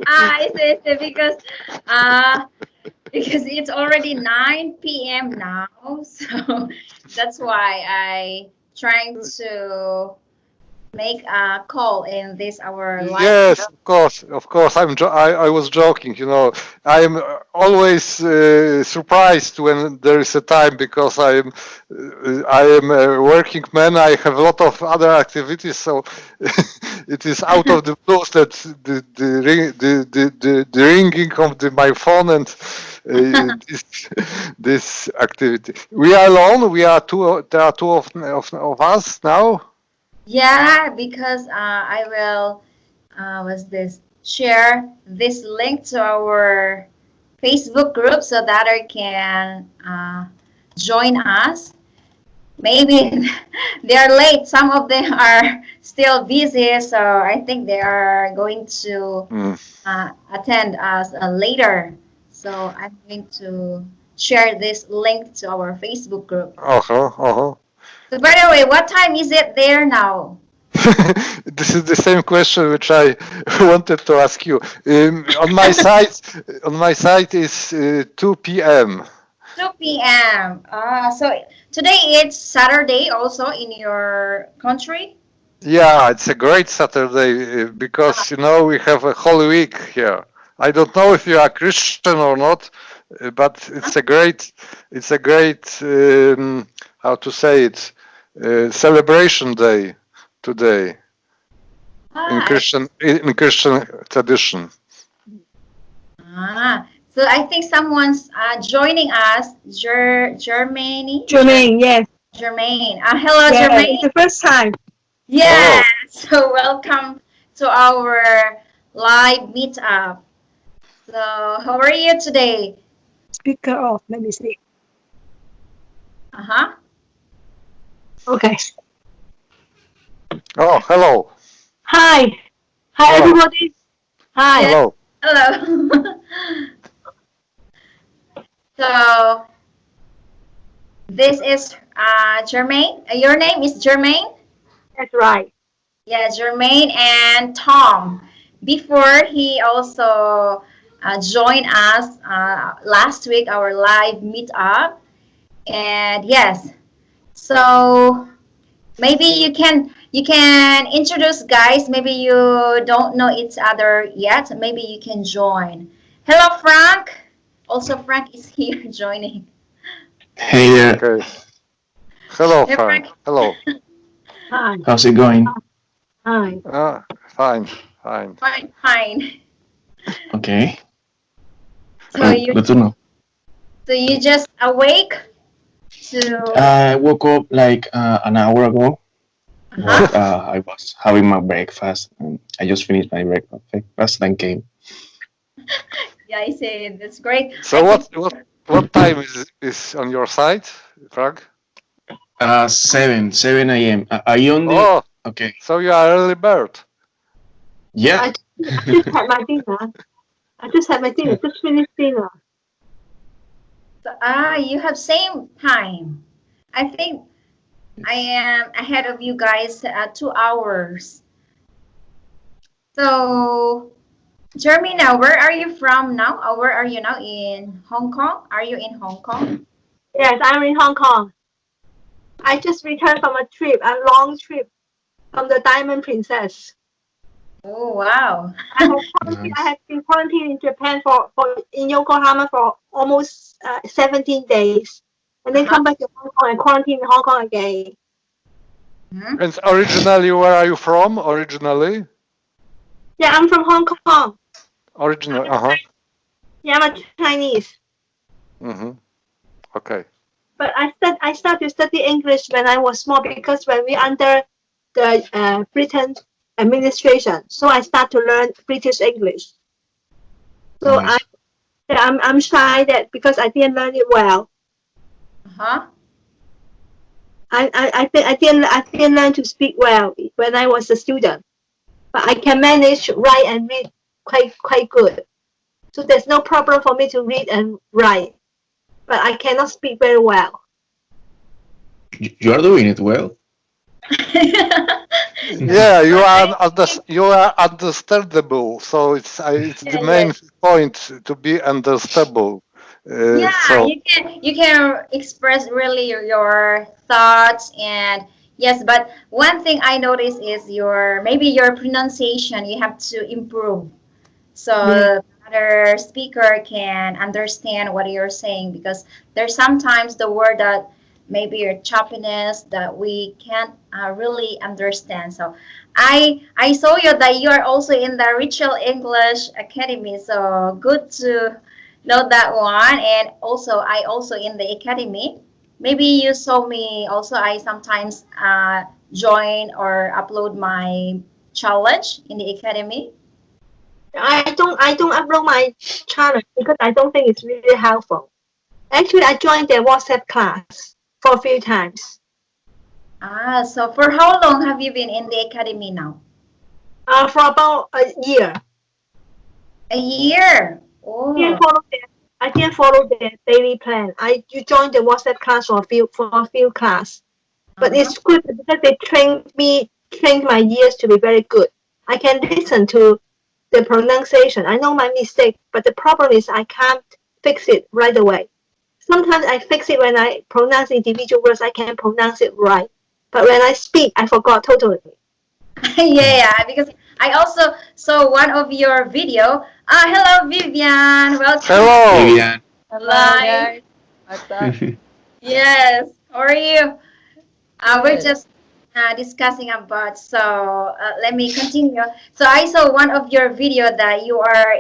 I say because it's already 9 p.m. now, so that's why I trying to make a call in this our live. Yes, of course. I was joking. I'm always surprised when there is a time because I am a working man. I have a lot of other activities, so it is out of the blues that the ringing of my phone and this activity. We are alone. We are two. There are two of us now. Yeah, because I will was this share this link to our Facebook group so that I can join us. Maybe they are late. Some of them are still busy, so I think they are going to attend us later. So I'm going to share this link to our Facebook group. So by the way, what time is it there now? This is the same question which I wanted to ask you. On my site is 2 p.m. 2 p.m. So today it's Saturday also in your country? Yeah, it's a great Saturday because we have a Holy Week here. I don't know if you are Christian or not, but it's a great how to say it, celebration day today in Christian tradition. So I think someone's joining us. Germany. Jermaine, yes. Jermaine. Hello, yeah, Jermaine. It's the first time. Yeah. So welcome to our live meetup. So how are you today? Speaker off. Let me see. Okay. Oh, hello. Hi. Hi, everybody. Hi. Hello. Hello. So this is Jermaine. Your name is Jermaine? That's right. Yeah, Jermaine and Tom. Before he also joined us last week, our live meetup. And yes, so maybe you can introduce guys. Maybe you don't know each other yet. Maybe you can join. Hello, Frank. Also, Frank is here joining. Hey there. Okay. Hello, Frank. Hello. Hi. How's it going? Hi. Fine. Fine. Okay. So good to know. So you just awake to? I woke up like an hour ago. But, I was having my breakfast, and I just finished my breakfast and came. Yeah, I see. That's great. So what time is on your side, Frank? 7 a.m. Are you on the? Oh, okay. So you are early bird. Yeah. I just had my dinner. Just finished dinner. So, you have same time. I think I am ahead of you guys 2 hours. So, Jermina, where are you from now? Or where are you now? In Hong Kong? Are you in Hong Kong? Yes, I'm in Hong Kong. I just returned from a long trip from the Diamond Princess. Oh, wow. I have been quarantined in Japan in Yokohama for almost 17 days. And then come back to Hong Kong and quarantine in Hong Kong again. And originally, where are you from? Originally? Yeah, I'm from Hong Kong. Originally, Yeah, I'm a Chinese. Okay. But I started to study English when I was small because when we under the Britain administration, so I start to learn British English. So nice. I'm shy that because I didn't learn it well. I didn't learn to speak well when I was a student, but I can manage write and read quite good. So there's no problem for me to read and write, but I cannot speak very well. You are doing it well. Yeah, you are understandable. So it's the Yeah, main yes. point to be understandable. Yeah, So you can express really your thoughts and yes, but one thing I notice is maybe your pronunciation you have to improve so Yeah. the other speaker can understand what you're saying because there's sometimes the word that maybe your choppiness that we can't really understand. So I saw you that you are also in the Ritual English Academy. So good to know that one. And also I also in the academy. Maybe you saw me also. I sometimes join or upload my challenge in the academy. I don't upload my challenge because I don't think it's really helpful. Actually, I joined the WhatsApp class for a few times. So for how long have you been in the academy now? For about a year. A year. I didn't Oh. follow the I didn't follow the daily plan. I you joined the WhatsApp class for a few class. But Uh-huh. it's good because they trained my ears to be very good. I can listen to the pronunciation. I know my mistake, but the problem is I can't fix it right away. Sometimes I fix it when I pronounce individual words, I can pronounce it right. But when I speak, I forgot totally. Yeah, because I also saw one of your video. Hello, Vivian. Welcome to hello. Vivian. Hello live. guys, what's up? Yes. How are you? We're Good. just discussing about. So let me continue. So I saw one of your video that you are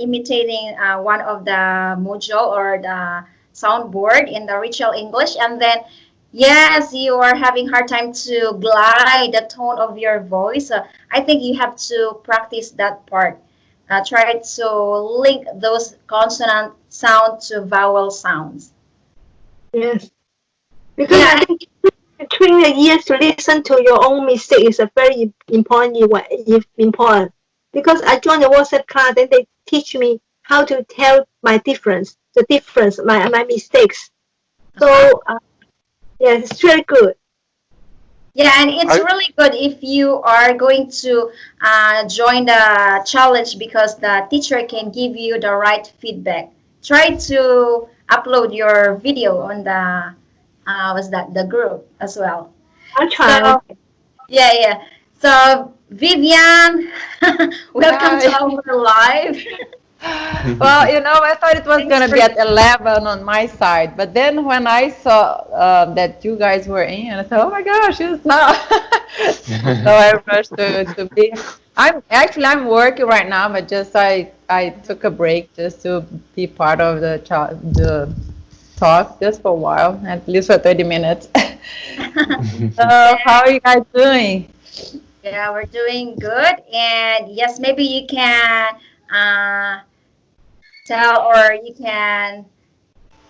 imitating one of the module or the soundboard in the ritual English, and then yes, you are having hard time to glide the tone of your voice. So I think you have to practice that part. Try to link those consonant sound to vowel sounds. Yes. Because I Yeah, think train the ears to listen to your own mistake is a very important. Because I joined the WhatsApp class, then they teach me how to tell the difference, my mistakes. uh-huh. So yes, it's very good. Yeah, and it's I really good if you are going to join the challenge because the teacher can give you the right feedback. Try to upload your video on the was that the group as well. I'll try. So yeah, yeah. So Vivian, welcome to Hi. our live. Well, I thought it was Thanks gonna for be at 11 on my side, but then when I saw that you guys were in, I thought, oh my gosh, it's not. So I rushed to be. I'm working right now, but just I took a break just to be part of the talk just for a while, at least for 30 minutes. So how are you guys doing? yeah, we're doing good. And yes, maybe you can uh, tell or you can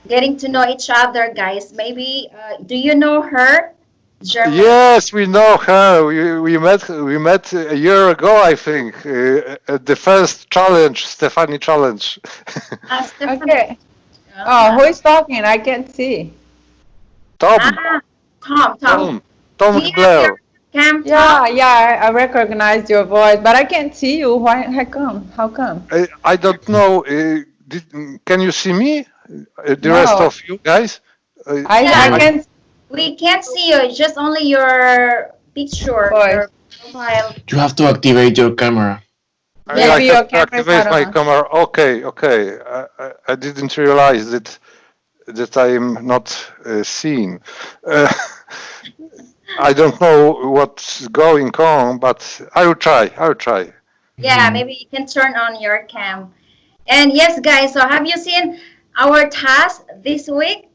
getting to know each other, guys. Maybe do you know her, Germaine? Yes, we know her. We met a year ago, I think, at the first challenge, Stephanie challenge. Stephanie. Okay. Oh, Ah, who is talking? I can't see. Tom, ah, Tom. Tom, Do Tom you have your Blair. cam, Tom? Yeah, I recognize your voice, but I can't see you. Why? How come? How come? I don't know. Can you see me? The rest No, of you guys? I Yeah, I can't see we can't see you. It's just only your picture, your voice. your profile. You have to activate your camera. I Maybe Yes. have your to camera is not activate my on. camera. Okay, okay. I didn't realize that I am not seen. Uh, I don't know what's going on, but I will try. I will try. Yeah, maybe you can turn on your cam. And yes, guys, so have you seen our task this week?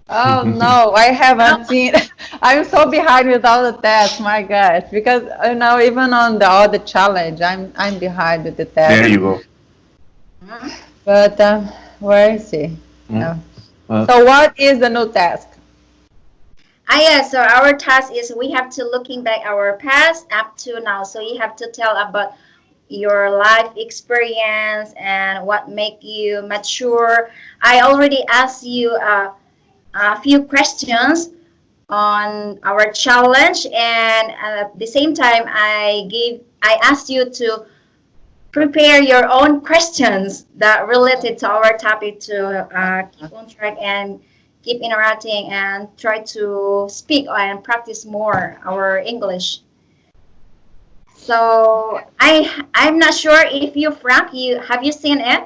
Oh no, I No? haven't seen. I'm so behind with all the tests. My gosh, because even on the all the challenge, I'm behind with the There test. you go. Mhm. But where is he? Mm. Oh. Well, So what is the new task? Yeah, so our task is we have to looking back our past up to now. So you have to tell about your life experience and what make you mature. I already asked you a few questions on our challenge, and at the same time, I asked you to prepare your own questions that related to our topic to keep on track and keep interacting and try to speak and practice more our English. So I'm not sure if you, Frank, you seen it?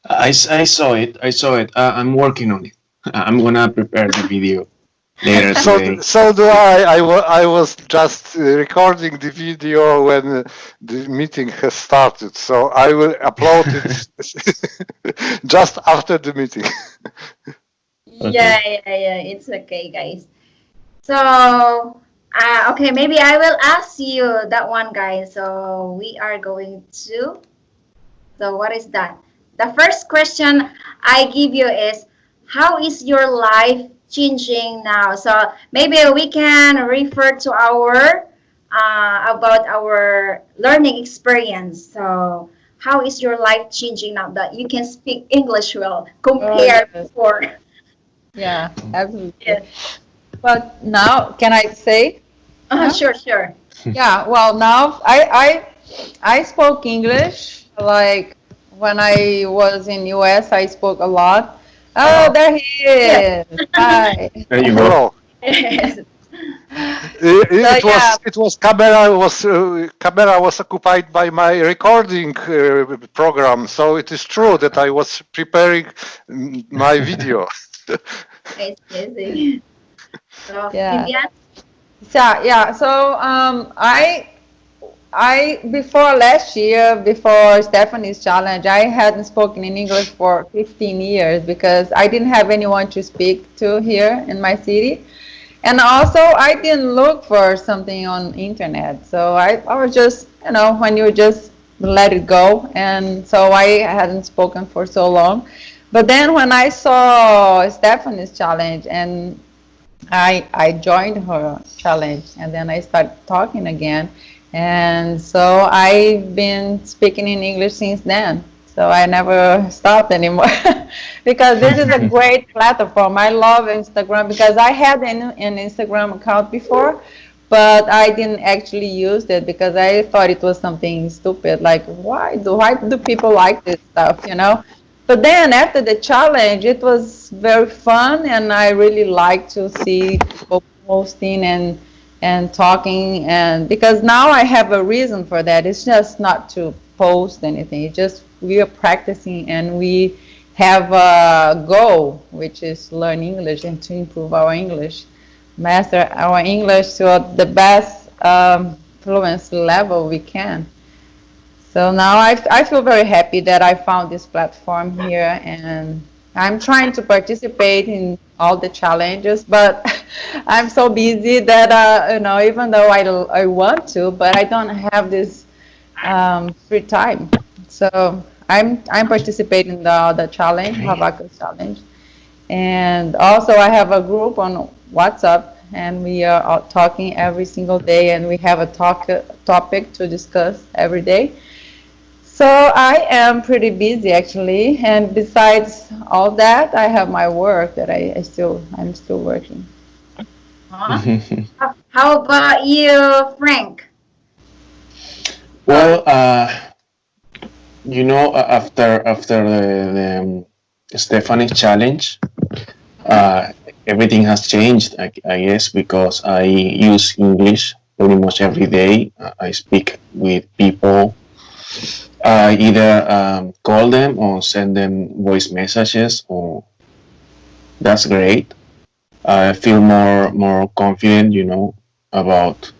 I saw it. I saw it. I'm working on it. I'm gonna prepare the video later So, today. so do I. I was just recording the video when the meeting has started. So I will upload it just after the meeting. Yeah, it's okay, guys. So okay, maybe I will ask you that one, guys. So we are going to. So what is that? The first question I give you is, how is your life changing now? So maybe we can refer to our about our learning experience. So how is your life changing now that you can speak English well compared yes. before? Yeah, absolutely. Yes. But now, can I say? Sure, sure. Yeah, well, now I spoke English like when I was in US, I spoke a lot. Oh, there he Yes. is. Hi. There you go. Hello. Yes. It yeah. was camera was occupied by my recording program, so it is true that I was preparing my video. It's easy. So, Yeah. Vivian? Yeah. So I before last year, before Stephanie's challenge, I hadn't spoken in English for 15 years because I didn't have anyone to speak to here in my city. And also I didn't look for something on internet. So I was just, when you just let it go. And so I hadn't spoken for so long. But then when I saw Stephanie's challenge and I joined her challenge and then I started talking again. And so I've been speaking in English since then. So I never stopped anymore because this is a great platform. I love Instagram because I had an Instagram account before, but I didn't actually use it because I thought it was something stupid. Like, why do people like this stuff? But then after the challenge, it was very fun, and I really like to see people posting and talking, and because now I have a reason for that. It's just not to post anything. It's just we are practicing, and we have a goal, which is learn English and to improve our English, master our English to the best fluency level we can. So now I feel very happy that I found this platform here, and I'm trying to participate in all the challenges, but I'm so busy that even though I want to, but I don't have this free time. So I'm participating in the challenge, Havaka's challenge, and also I have a group on WhatsApp, and we are all talking every single day, and we have a topic to discuss every day. So I am pretty busy actually, and besides all that, I have my work that I'm still working. Huh? How about you, Frank? Well, after the Stephanie challenge, everything has changed, I guess, because I use English pretty much every day. I speak with people. I either call them or send them voice messages, or that's great. I feel more confident, about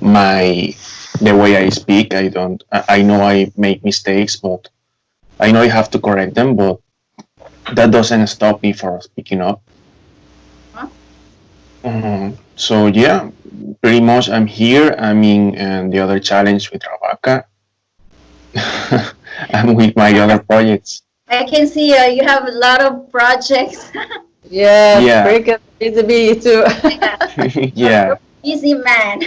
the way I speak. I know I make mistakes, but I know I have to correct them, but that doesn't stop me from speaking up. Huh? So yeah, pretty much I'm here. I'm in the other challenge with Ravaka. I'm with my other projects. I can see you have a lot of projects. Yes, Yeah. freaking busy bee too. Yeah. Easy man.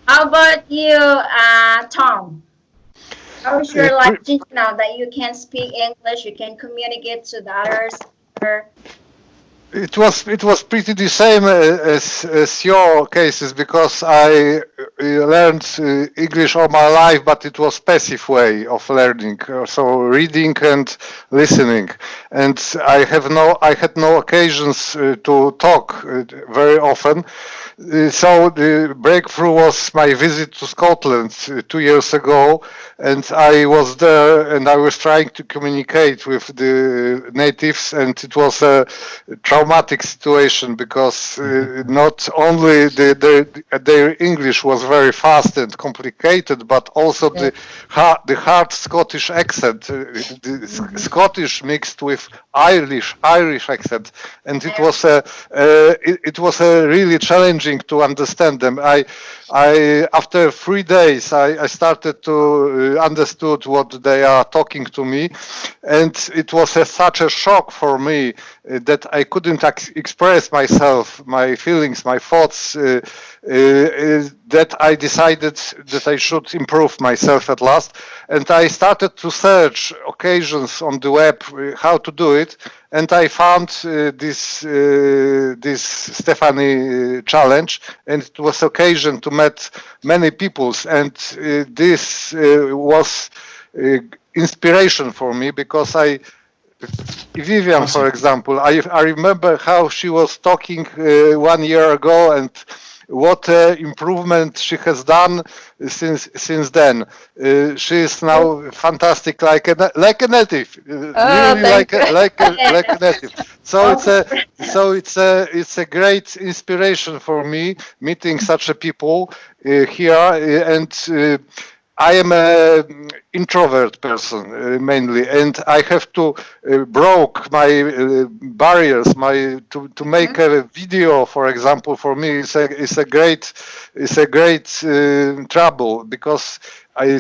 How about you, Tom? How is your life changing now that you can speak English, you can communicate to the others? It was pretty the same as your cases, because I learned English all my life, but it was passive way of learning, so reading and listening, and I had no occasions to talk very often. So the breakthrough was my visit to Scotland 2 years ago, and I was there and I was trying to communicate with the natives, and it was a traumatic situation, because not only their English was very fast and complicated, but also the hard Scottish accent, the Scottish mixed with Irish accent, and it was a really challenging to understand them. I after 3 days I started to understood what they are talking to me, and it was such a shock for me that I couldn't express myself, my feelings, my thoughts, that I decided that I should improve myself at last, and I started to search occasions on the web how to do it, and I found this Stephanie challenge, and it was occasion to meet many peoples, and this was inspiration for me, because Vivian, for example, I remember how she was talking 1 year ago, and what improvement she has done since then. She is now fantastic, like a native, really like a native. So it's a great inspiration for me meeting such a people here, and I am an introvert person mainly, and I have to broke my barriers. To make a video, for example, for me is a great trouble, because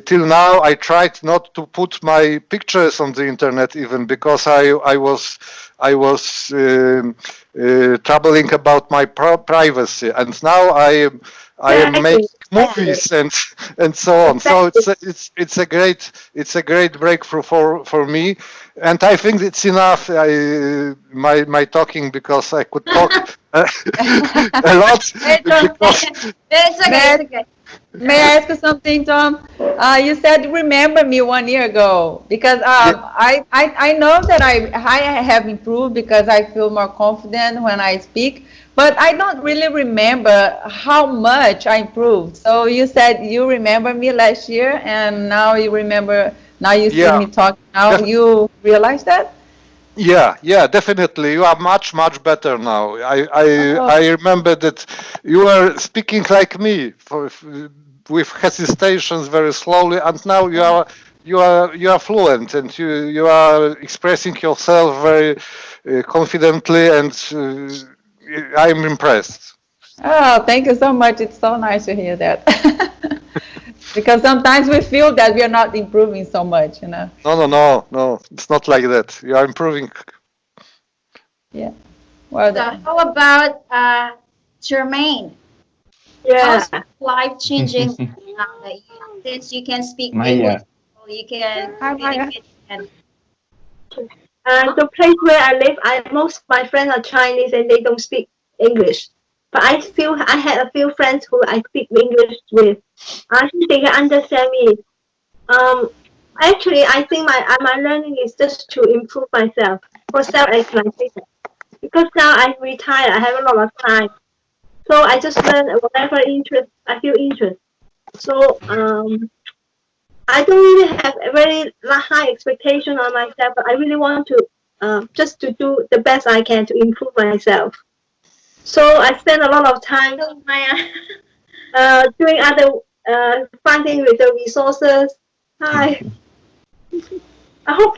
till now I tried not to put my pictures on the internet, even because I was troubling about my privacy, and now I am making movies and so on. So it's a great breakthrough for me, and I think it's enough. My talking, because I could talk a lot. It's okay. May I ask you something, Tom? You said remember me 1 year ago, because I know that I have improved, because I feel more confident when I speak, but I don't really remember how much I improved. So you said you remember me last year, and now you remember, now you see me talking, now you realize that? Yeah, definitely. You are much better now. I remember that you were speaking like me, with hesitations, very slowly, and now you are fluent, and you are expressing yourself very confidently, and I'm impressed. Oh, thank you so much. It's so nice to hear that. Because sometimes we feel that we are not improving so much, you know. No. It's not like that. You are improving. Yeah. Well, So how about Jermaine? Yeah. How's life changing since you can speak Maya. English, you can Hi, Maya. communicate and The place where I live, most of my friends are Chinese and they don't speak English. But I had a few friends who I speak English with. I think they can understand me. Actually, I think my learning is just to improve myself for self-explanation. Because now I'm retired, I have a lot of time. So I just learn whatever I feel interest. So I don't really have a very high expectation on myself, but I really want to just to do the best I can to improve myself. So I spend a lot of time doing other finding with the resources. Hi. I hope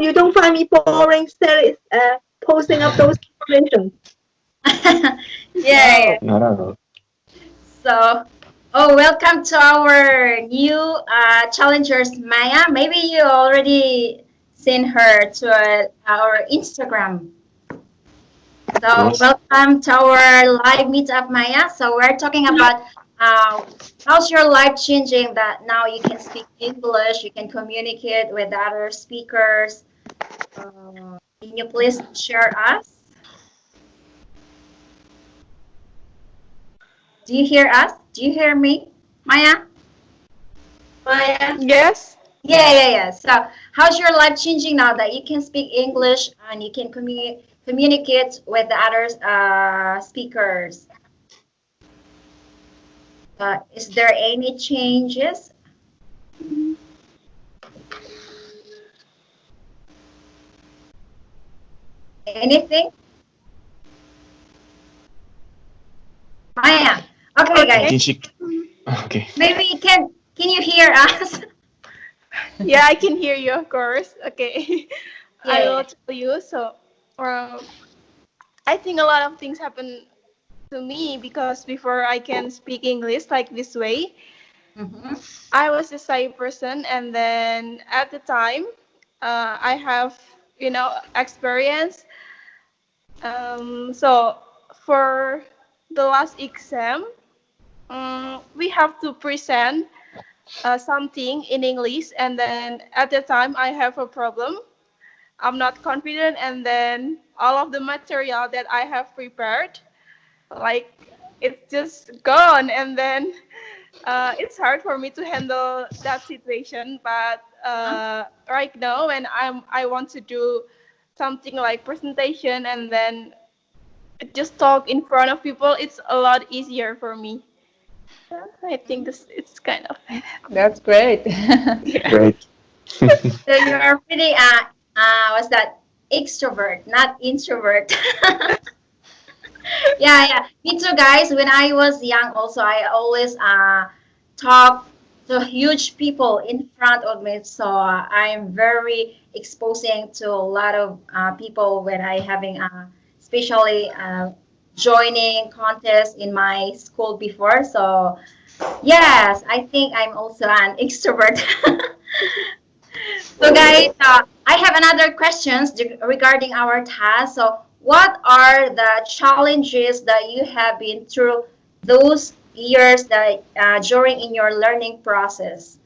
you don't find me boring posting up those information. yeah. Not at all. So, welcome to our new challengers, Maya. Maybe you already seen her to our Instagram. So, Yes. welcome to our live meetup, Maya. So, we're talking about how's your life changing that now you can speak English, you can communicate with other speakers. Can you please share us? Do you hear us? Do you hear me, Maya? Maya? Yes. Yeah. So, how's your life changing now that you can speak English and you can communicate with the other speakers? Is there any changes? Anything? Maya. Okay, I guys. think she. Okay. Maybe can you hear us? Yeah, I can hear you, of course. Okay. I Yeah. will tell you. So, um, I think a lot of things happen to me because before I can speak English like this way, Mm-hmm. I was a shy person, and then at the time, I have experience. So for the last exam, we have to present something in English, and then at the time I have a problem. I'm not confident, and then all of the material that I have prepared, like it's just gone, and then it's hard for me to handle that situation. But right now, when I want to do something like presentation and then just talk in front of people, it's a lot easier for me. I think this it's kind of That's great. yeah. Great. So you're pretty what's that? Extrovert, not introvert. Yeah. Me too, guys. When I was young, also I always talk to huge people in front of me. So I'm very exposing to a lot of people when I having especially joining contests in my school before. So yes, I think I'm also an extrovert. So, guys, I have another questions regarding our task. So, what are the challenges that you have been through those years that during in your learning process?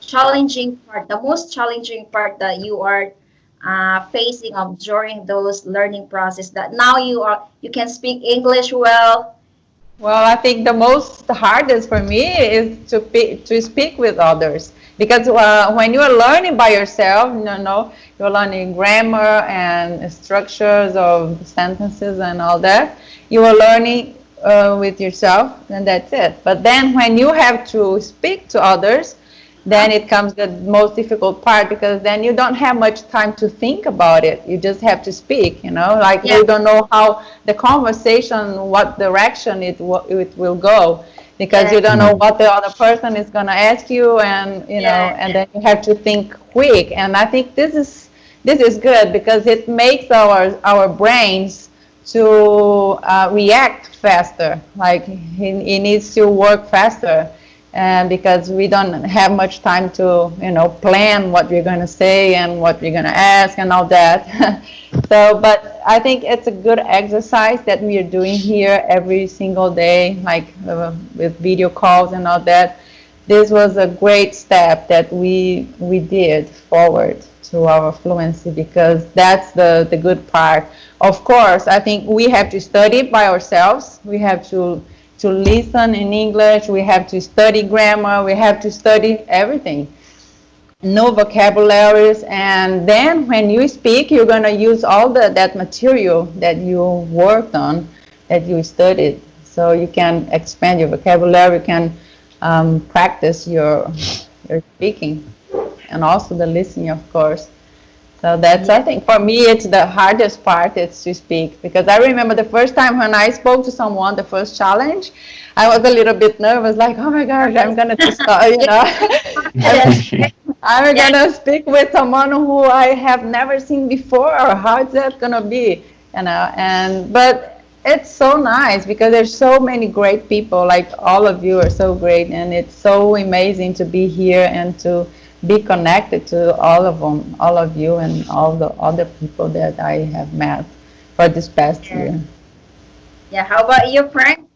Challenging part, the most challenging part that you are facing of during those learning process. That now you can speak English well. Well, I think the most hardest for me is to speak with others because when you are learning by yourself, you're learning grammar and structures of sentences and all that. You are learning with yourself, and that's it. But then when you have to speak to others, then it comes the most difficult part because then you don't have much time to think about it. You just have to speak, like Yeah. you don't know how the conversation, what direction it will go because you don't know what the other person is going to ask you, and and then you have to think quick. And I think this is good because it makes our brains to react faster. Like it needs to work faster. And because we don't have much time to, plan what we're going to say and what we're going to ask and all that. So, but I think it's a good exercise that we are doing here every single day, like with video calls and all that. This was a great step that we did forward to our fluency because that's the good part. Of course, I think we have to study by ourselves. We have to listen in English, we have to study grammar, we have to study everything, no vocabularies, and then when you speak, you're going to use all that material that you worked on, that you studied, so you can expand your vocabulary, you can practice your speaking, and also the listening, of course. So that's, I think, for me, it's the hardest part, it's to speak. Because I remember the first time when I spoke to someone, the first challenge, I was a little bit nervous, like, oh my gosh, I'm going to start, I'm going to speak with someone who I have never seen before, or how is that going to be, but it's so nice because there's so many great people, like all of you are so great, and it's so amazing to be here and to be connected to all of them, all of you, and all the other people that I have met for this past year. Yeah. How about you, Frank?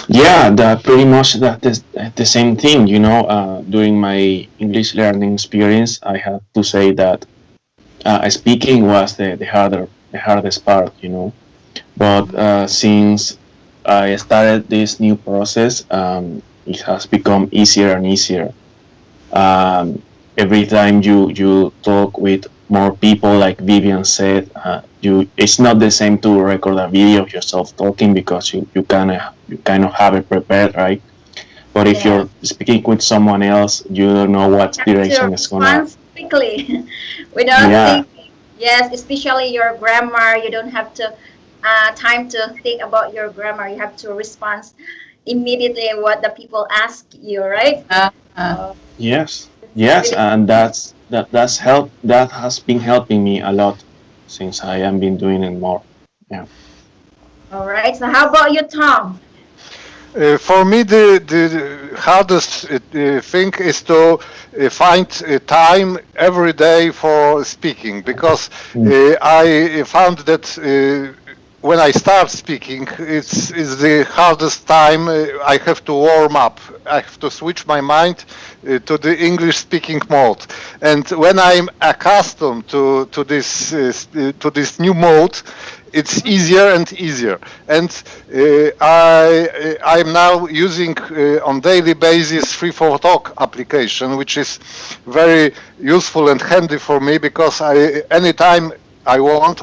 Yeah, pretty much the same thing. During my English learning experience, I have to say that speaking was the hardest part. But since I started this new process, it has become easier and easier. Every time you talk with more people, like Vivian said, it's not the same to record a video of yourself talking because you kind of have it prepared, right? But if Yeah. you're speaking with someone else, you don't know what You have direction to is gonna. respond quickly without Yeah, thinking. Yes, especially your grammar. You don't have to time to think about your grammar. You have to respond immediately what the people ask you, right? Uh, yes, it's yes, really and that's help. That has been helping me a lot since I have been doing it more. Yeah. all right. So how about you, Tom? For me, the hardest thing is to find time every day for speaking, because I found that when I start speaking, it's the hardest time. I have to warm up. I have to switch my mind to the English speaking mode, and when I'm accustomed to this new mode, it's easier and easier. And I'm now using on daily basis Free for Talk application, which is very useful and handy for me, because anytime I want,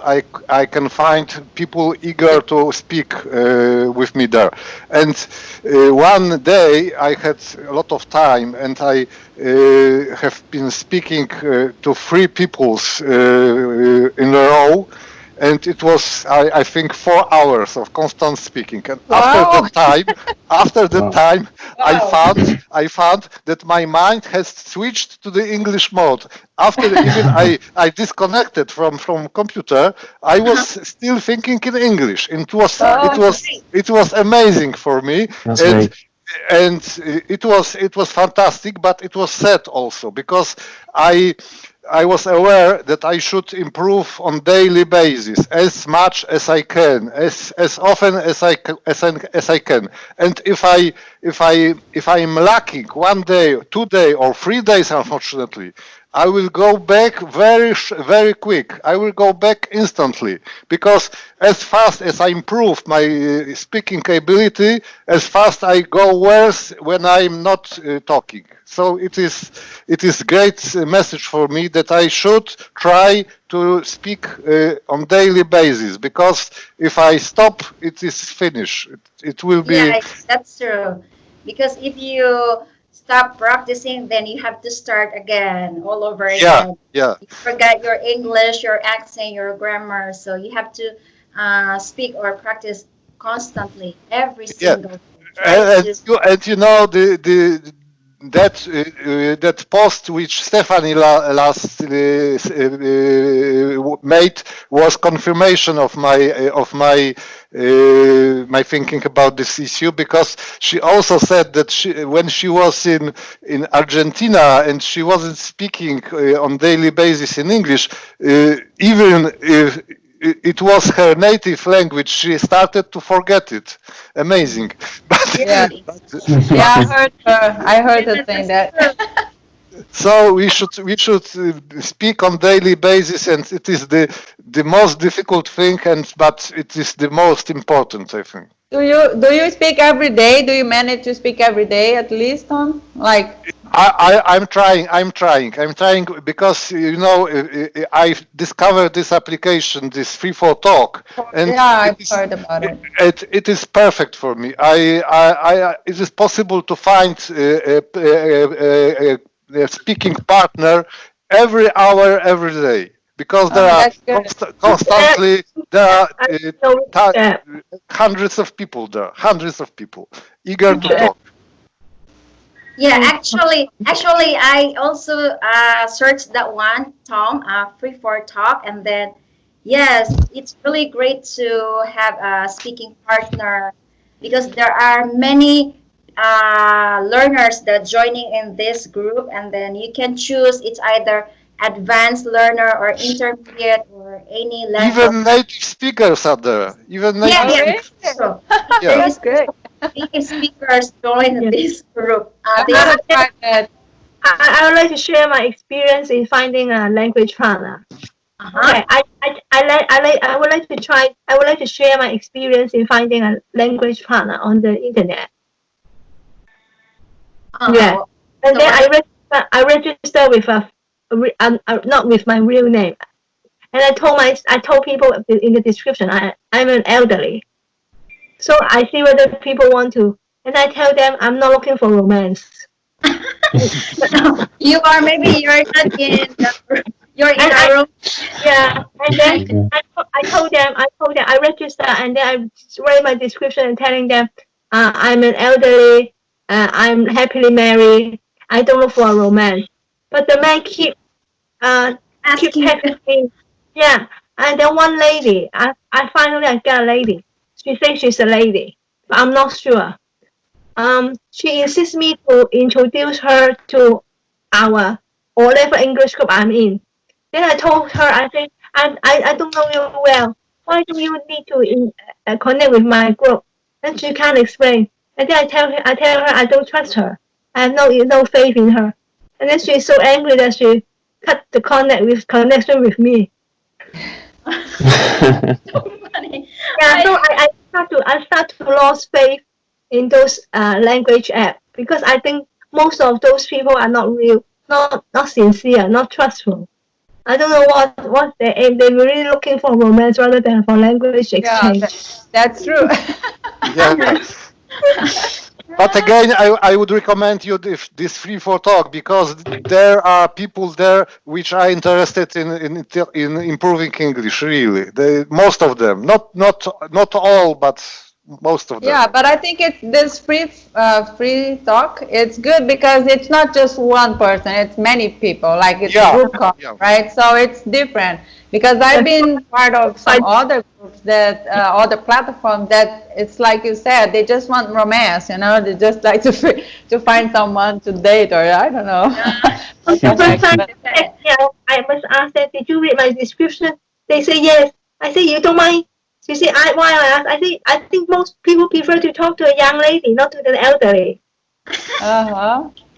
I can find people eager to speak with me there. And one day I had a lot of time, and I have been speaking to 3 peoples in a row, and it was I think 4 hours of constant speaking. And Wow. after that Wow. time, Wow. I found that my mind has switched to the English mode. After even I disconnected from computer, I was still thinking in English. Oh, great. It was amazing for me. That's and great. and it was fantastic, but it was sad also, because I was aware that I should improve on daily basis as much as I can, as often as I can. And if I'm lacking 1 day, 2 days, or 3 days, unfortunately, I will go back very quick. I will go back instantly, because as fast as I improve my speaking ability, as fast I go worse when I'm not talking. So it is great message for me that I should try to speak on daily basis, because if I stop, it is finished. It will be. Yeah, that's true. Because if you stop practicing, then you have to start again, all over Yeah, again. yeah. You forget your English, your accent, your grammar. So you have to speak or practice constantly every Yeah, single day. Try to. and you know that post which Stephanie last made was confirmation of my thinking about this issue, because she also said that when she was in Argentina and she wasn't speaking on daily basis in English, even if it was her native language, she started to forget it. Amazing. Yeah. Really. Yeah, I heard her Yeah, saying that's that. true. So we should speak on daily basis, and it is the most difficult thing, but it is the most important, I think. Do you speak every day? Do you manage to speak every day at least, Tom? Like, I'm trying, because I discovered this application, this Free for Talk, and yeah, I've heard about it. it is perfect for me. It is possible to find a speaking partner every hour, every day, because there Oh, are that's good. constantly there are So, hundreds of people there, hundreds of people eager to Uh-huh. talk. Yeah, actually, I also searched that one, Tom, Free for Talk, and then yes, it's really great to have a speaking partner, because there are many learners that joining in this group, and then you can choose. It's either advanced learner or intermediate or any level. Even native speakers are there. Even Yeah, native Oh, yeah. really? speakers. So Yeah. there That's is great. native speakers join yeah. this group. I'm They gonna try that. I would like to share my experience in finding a language partner. Okay, I would like to try. I would like to share my experience in finding a language partner on the internet. Yeah, and So then what? I register with not with my real name, and I told people in the description I'm an elderly, so I see whether people want to, and I tell them I'm not looking for romance. You are, maybe you're not in you're in And a room. yeah, and then I told them I register, and then I write my description and telling them I'm an elderly, I'm happily married, I don't look for a romance. But the man keep Asking. texting me, yeah. And then one lady, I finally I get a lady. She says she's a lady, but I'm not sure. She insists me to introduce her to our or whatever English group I'm in. Then I told her, I said, I don't know you well. Why do you need to connect with my group? And she can't explain. And then I tell her I don't trust her. I have no faith in her. And then she's so angry that she cut the connection with me. Funny. Yeah, so I start to lose faith in those language app because I think most of those people are not real, not sincere, not trustful. I don't know what they aim. They're really looking for romance rather than for language Yeah, exchange. that's true. Yeah. But again, I would recommend you this free for talk because there are people there which are interested in improving English. Really, most of them, not all, but most of them. Yeah, but I think it's this free talk. It's good because it's not just one person; it's many people. Like it's a group call, right? So it's different because I've been part of some other groups that other platforms that it's like you said, they just want romance. You know, they just like to find someone to date or I don't know. The first time I must ask them, did you read my description? They say yes. I say you don't mind. She say why I ask? I think most people prefer to talk to a young lady, not to the elderly.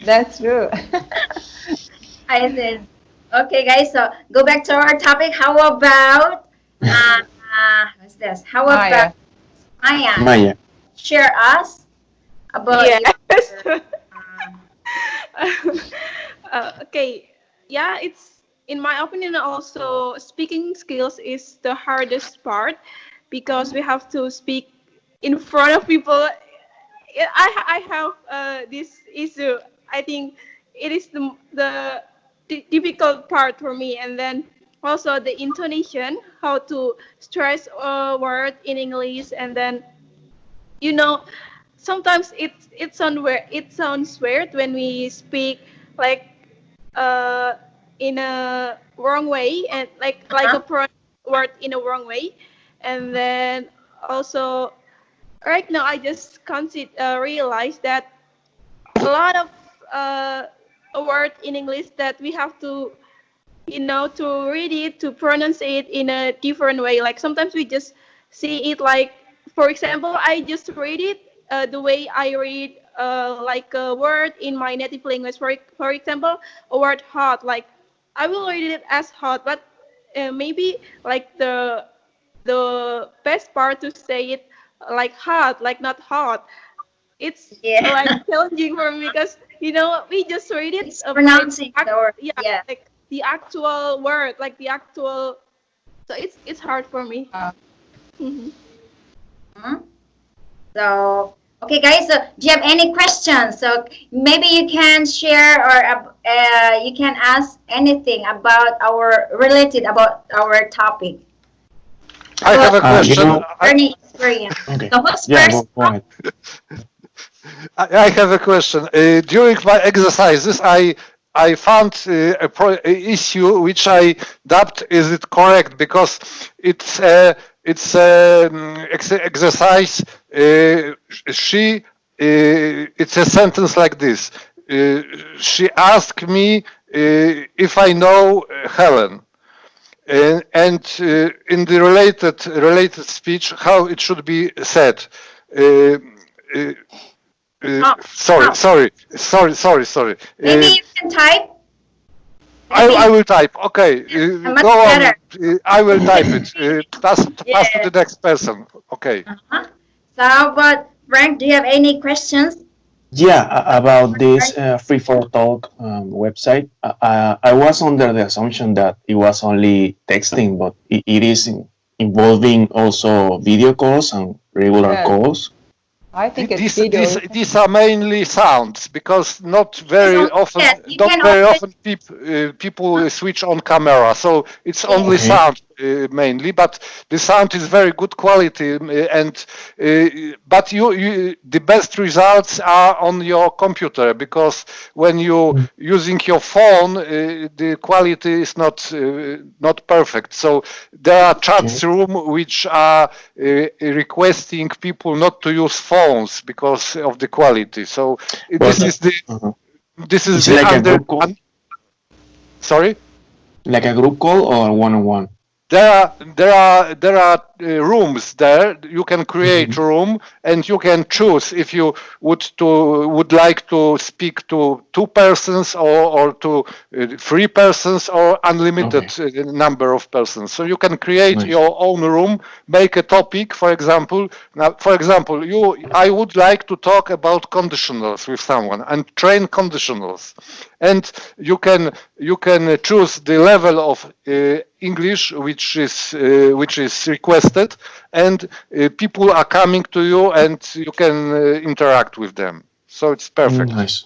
That's true. I said, okay, guys. So go back to our topic. How about what's this? How about Maya? Maya. Share us about Yes. your, Okay. Yeah, it's in my opinion also speaking skills is the hardest part because we have to speak in front of people. I have this issue. I think it is the difficult part for me, and then also the intonation, how to stress a word in English, and then you know sometimes it sounds weird when we speak like uh in a wrong way and like a word in a wrong way, and then also right now I just realize that a lot of a word in English that we have to to read it, to pronounce it in a different way. Like sometimes we just see it like, for example, I just read it the way I read like a word in my native language. For example, a word hot. Like I will read it as hot, but maybe like the best part to say it like hot, like not hot. It's like challenging for me because we just read it it's pronouncing the word. like the actual word, like the actual. So it's hard for me. So okay, guys. So do you have any questions? So maybe you can share or you can ask anything about about our topic. I have a question. Learning experience. Okay. So who's Yeah, first? go ahead. I have a question. During my exercises, I found a issue which I doubt is it correct because it's exercise. It's a sentence like this. She asked me if I know Helen. And in the related speech, how it should be said. Sorry. Maybe you can type. I will type. Okay, Much go on. better. I will type it. Pass to Yeah. the next person. Okay. So how about Frank? Do you have any questions? Yeah, about this Free for Talk website, I was under the assumption that it was only texting, but it is involving also video calls and regular Yes. calls. I think it's video. These are mainly sounds because not very often Yes, you can people switch on camera, so it's only Okay. sound mainly. But the sound is very good quality, and but the best results are on your computer because when you using your phone, the quality is not perfect. So there are chats room which are requesting people not to use phones because of the quality. So this is It's the like a group call? Sorry. Like a group call or one-on-one? There are rooms there. You can create a room and you can choose if you would like to speak to 2 persons or to 3 persons or unlimited number of persons. So you can create your own room, make a topic. For example, I would like to talk about conditionals with someone and train conditionals, and you can choose the level of English which is requested, and people are coming to you and you can interact with them. So it's perfect. Nice.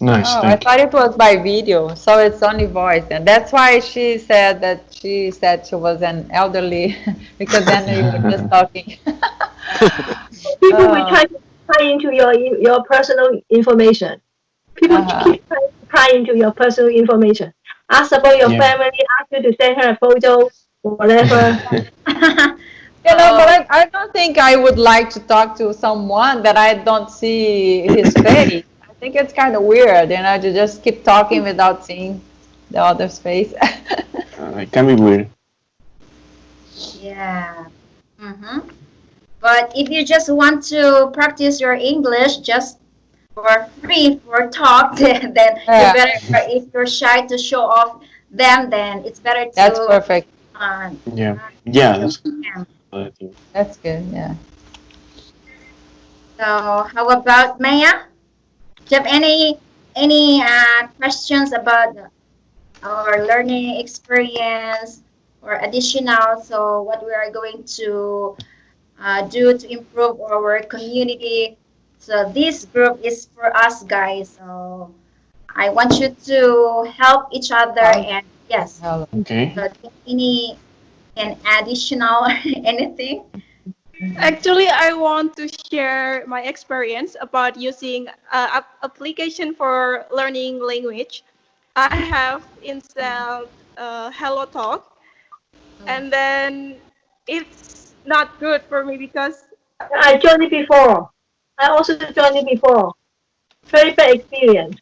Oh, I thought it was by video, so it's only voice, and that's why she said she was an elderly because then you were just talking. People will try to pry into your personal information. People keep trying to pry into your personal information. Ask about your family, ask you to send her a photo or whatever. But I don't think I would like to talk to someone that I don't see his face. I think it's kind of weird, to just keep talking without seeing the other's face. It can be weird. Yeah. But if you just want to practice your English just for free for talk, then you better. If you're shy to show off them, then it's better to. That's perfect. That's good. Yeah. So how about Maya? Do you have any questions about our learning experience or additional? So what we are going to do to improve our community. So this group is for us guys. So I want you to help each other and yes. Okay. So any additional anything? Actually, I want to share my experience about using application for learning language. I have installed Hello Talk, and then it's not good for me because I joined it before. I also joined it before. Very bad experience.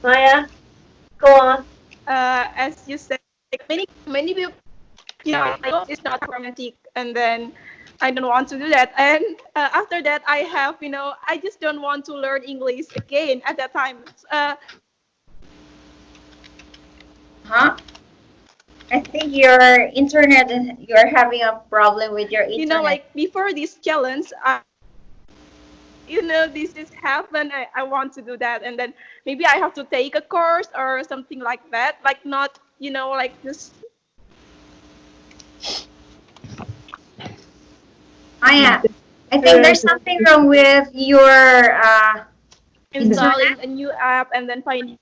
Maya, go on. As you said, many people, it's not romantic, and then I don't want to do that. And after that, I have, I just don't want to learn English again at that time. I think your internet, you're having a problem with your internet. Like before this challenge, this is happened. I want to do that, and then maybe I have to take a course or something like that. Like not, like this. I think there's something wrong with your installing a new app and then finding.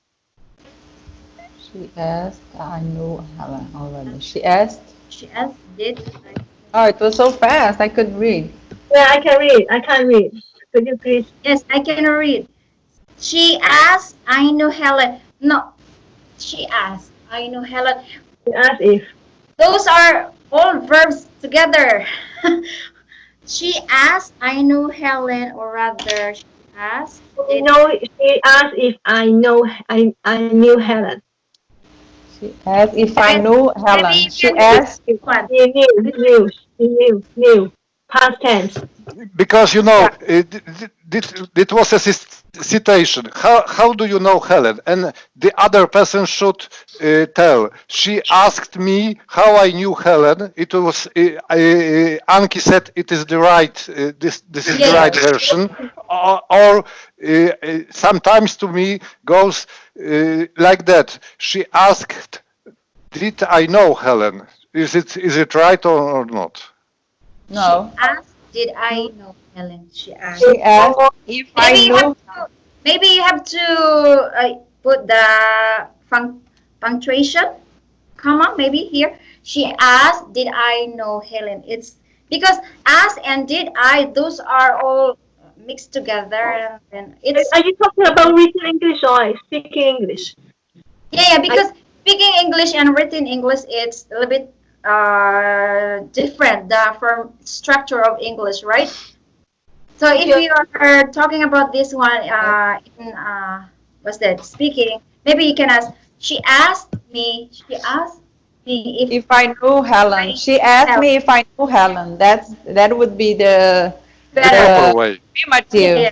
She asked. I knew Helen already. She asked. Did. Oh, it was so fast. I couldn't read. Yeah, I can read. I can't read. Could you please? Yes, I can read. She asked. I know Helen. No. She asked. I know Helen. She asked if. Those are all verbs together. She asked. I know Helen, or rather, she asked. She asked if I knew Helen. She asked if I knew Helen. She asked. Knew. Past tense. Because it was a citation. How do you know Helen? And the other person should tell. She asked me how I knew Helen. It was Anki said it is the right. This is the right version. Or sometimes to me goes like that. She asked, "Did I know Helen? Is it right or not?" No. She asked, did I know Helen? She asked. She asked if I knew. Maybe you have to put the punctuation, comma, maybe here. She asked, did I know Helen? It's because ask and did I, those are all mixed together. And it's. Are you talking about written English or speaking English? Yeah, because speaking English and written English, it's a little bit different, the form structure of English, right? So if you are talking about this one in what's that, speaking, maybe you can ask, she asked me If I knew Helen. She asked me if I knew Helen. That would be the proper way. affirmative. Yeah.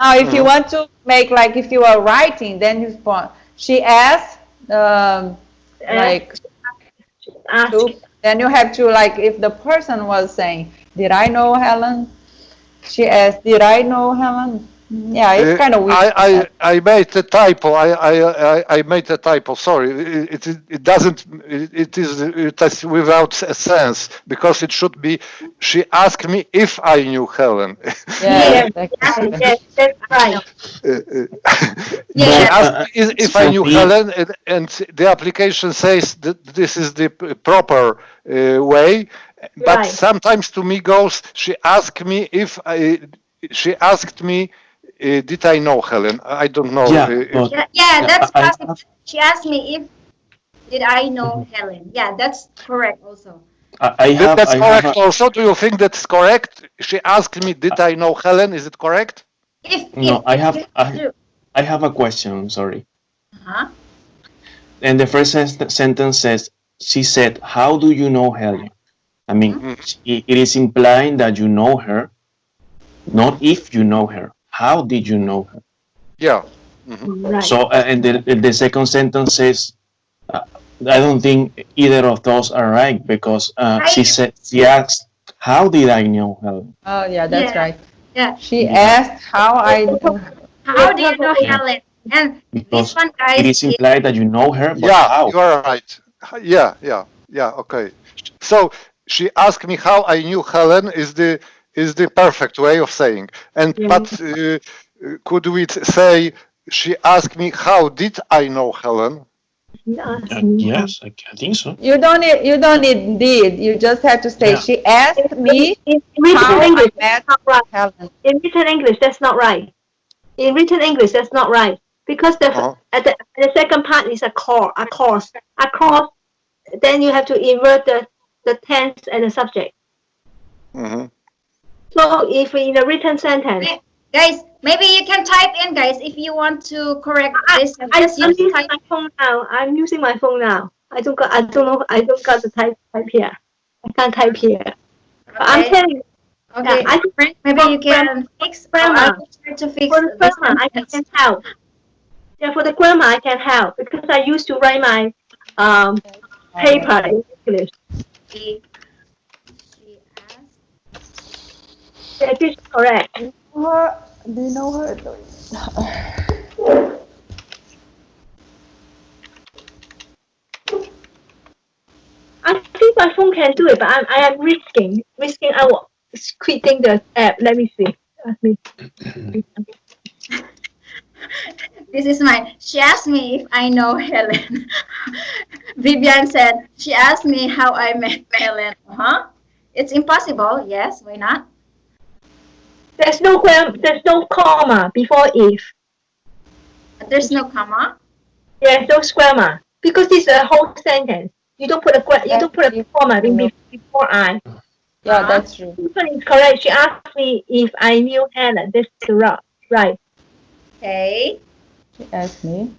Now, if you want to make like if you are writing, then you put she asked like then you have to like if the person was saying, did I know Helen? She asked, did I know Helen? Yeah, it's kind of weird. I made a typo. I made a typo. Sorry, it doesn't. It is without a sense because it should be. She asked me if I knew Helen. Yeah, Yes, that's right. She asked me if I knew Helen, and the application says that this is the proper way. But Right. sometimes to me goes. She asked me if I. She asked me. Did I know Helen? I don't know. Yeah, that's I possible. She asked me if did I know Helen. Yeah, that's correct also. That's correct also. Do you think that's correct? She asked me, did I know Helen? Is it correct? I have a question. Sorry. Uh-huh. And the first sentence says, she said, how do you know Helen? I mean, it is implying that you know her, not if you know her. How did you know her? Yeah. Right. So, and the second sentence says, I don't think either of those are right because she asked, how did I know Helen? Oh yeah, that's right. Yeah. She asked how I knew. How do you know Helen? And Because this one, guys, it is implied that you know her, but Yeah, how? you are right. Yeah. Okay. So she asked me how I knew Helen is the perfect way of saying. And but could we say she asked me how did I know Helen? Yes, I think so. You don't need did. You just have to say she asked me In how written English, I met that's not right. Helen. In written English, that's not right. In written English, that's not right because at the second part is a course. Then you have to invert the tense and the subject. So if in a written sentence, guys, maybe you can type in, guys, if you want to correct this. I'm using my phone now. I'm using my phone now. I don't got the type here. I can't type here. But I'm telling you. Okay, maybe you can fix grammar. To fix For the grammar, I can help. Yeah, for the grammar, I can help because I used to write my paper in English. Yeah, this is correct. Do you know her? I think my phone can do it, but I am risking out quitting the app. Let me see. This is mine. She asked me if I know Helen. Vivian said, she asked me how I met Helen. It's impossible. Yes, why not? There's no comma before if. There's no comma? Yes, no grammar. Because this is a whole sentence. You don't put a comma before I. Yeah, that's true. This one is correct. She asked me if I knew Helen. That's right. Okay. She asked me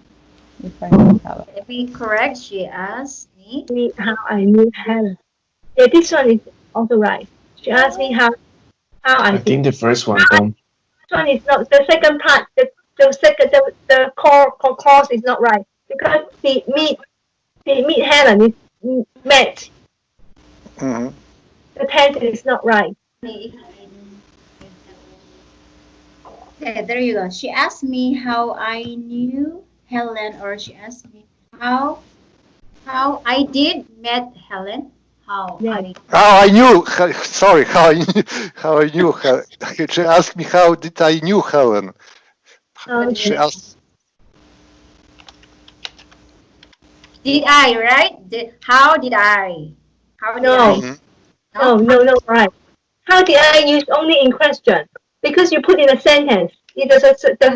if I knew Helen. Let me correct. She asked me how I knew Helen. Yeah, this one is also right. She asked me how I think the first one, Tom. This one is not the second part. The the course is not right because he meet Helen is met. Mhm. The tense is not right. Okay, there you go. She asked me how I knew Helen, or she asked me how I did met Helen. How Yes. How I knew, sorry, how I knew her. She asked me how did I knew Helen. She asked, did I, right? How did I? How did No. I? Mhm. No, right. How did I use only in question? Because you put in a sentence. It is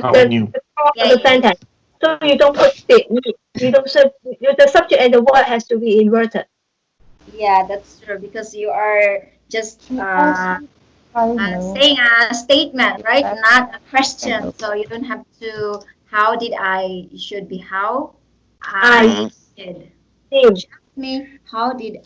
How I knew. the clause Yeah, of the yeah. sentence. So you don't put you don't the subject and the word has to be inverted. Yeah, that's true because you are just I know. saying a statement, right? That's- Not a question. So you don't have to. How did I? It should be how I Mhm. did. Same. She asked me how did.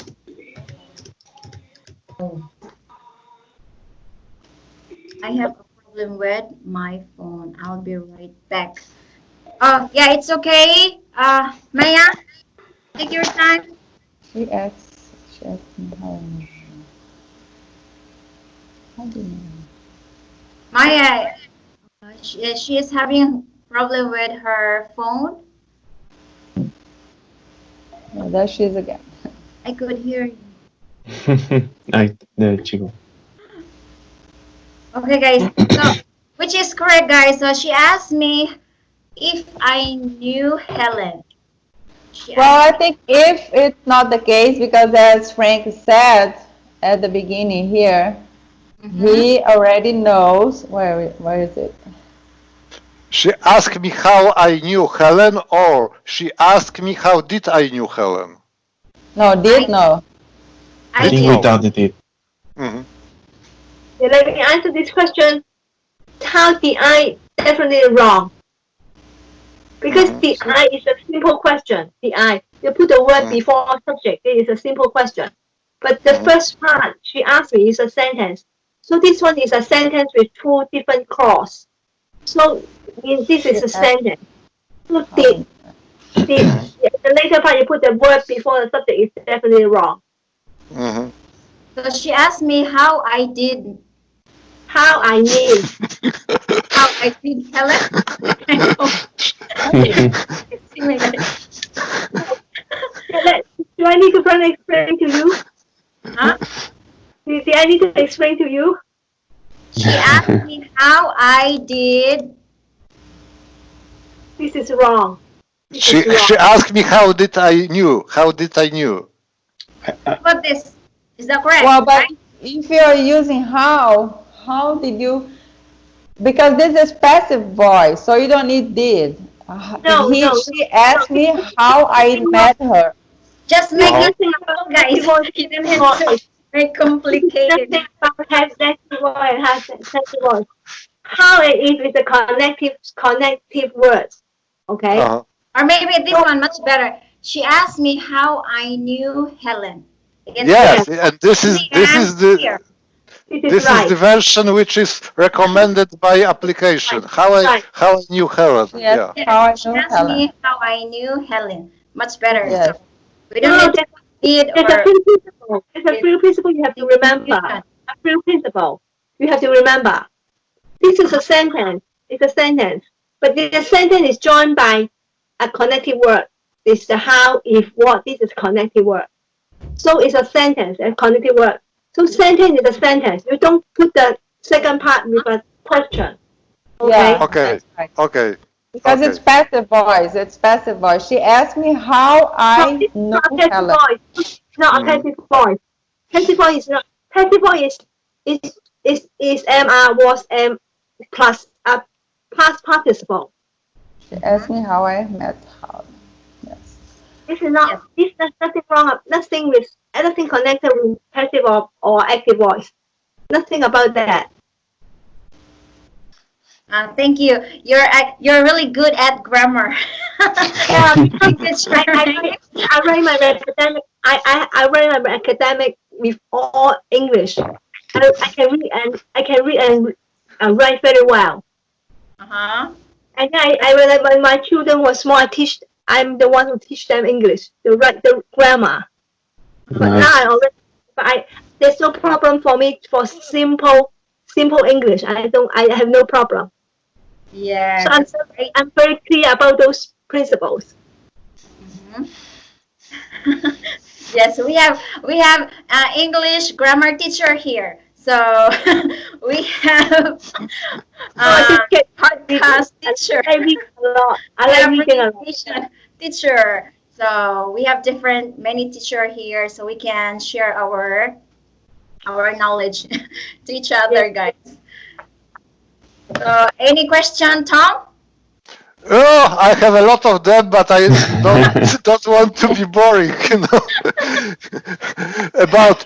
I have a problem with my phone. I'll be right back. Oh yeah, it's okay. Maya, take your time. She asked me how I knew. How do you know? Maya, she is having problem with her phone. Oh, there she is again. I could hear you. There you go. Okay, guys. So, which is correct, guys. So she asked me if I knew Helen. She Well, I asked, think if it's not the case, because as Frank said at the beginning here, he already knows where is it? She asked me how I knew Helen, or she asked me how did I knew Helen. No, did know. I I think did. without the did. Mhm. Yeah, let me answer this question. How did I definitely wrong? Because Mhm. the I is a simple question. The I. You put the word before subject. It is a simple question. But the first part she asked me is a sentence. So this one is a sentence with two different clause. So this is a sentence. So the later part you put the word before the subject is definitely wrong. Mhm. So she asked me how I did. How I knew. How I did Helen. I know. It's similar. Do I need to explain to you? Huh? Do I need to explain to you? She asked me how I did. This is wrong. This She is wrong. she asked me how did I knew. How did I knew? What this? Is that correct? Well, but right? if you're using how did you? Because this is passive voice, so you don't need did. No. She asked me how I met her. Just make Uh-huh. it simple, guys. You don't have to make complicated. Nothing about passive voice and passive voice. How it is with the connective words. Okay. Uh-huh. Or maybe this one much better. She asked me how I knew Helen. Yes, and this is Here. this is the version which is recommended by application. Right. How I knew Helen. Yes, Yeah. how I She knew asked Helen. me how I knew Helen. Much better. Yes. So we don't No, need to read there's a or few principle. There's a few principle you have to remember. A few principle you have to remember. This is a sentence. It's a sentence. But the sentence is joined by a connective word. It's the how, if, what. This is connective word. So it's a sentence, a connective word. So sentence is a sentence. You don't put the second part with a question. Okay? Yeah, Okay. that's right. Okay. Because Okay. it's passive voice. It's passive voice. She asked me how I It's know not a passive Helen. voice. It's not a passive voice. Passive voice is not. Passive voice is was plus a past participle. She asked me how I met her. Yes. This is not. This there's nothing wrong. Nothing with anything connected with passive or active voice. Nothing about that. thank you. You're really good at grammar. Yeah, because I write my academic. I write my academic with all English. I can read and write very well. Uh-huh. And when my children were small, I'm the one who teach them English, the grammar. But now Nice. there's no problem for me for simple English. I have no problem. Yeah, So that's great. I'm very clear about those principles. Mhm. Yes, we have English grammar teacher here. So we have I just podcast teacher. I read a lot. I We like have reading a lot. presentation teacher. So we have many teacher here, so we can share our knowledge to each other, guys. So any question, Tom? Oh, I have a lot of them, but I don't want to be boring, you know. about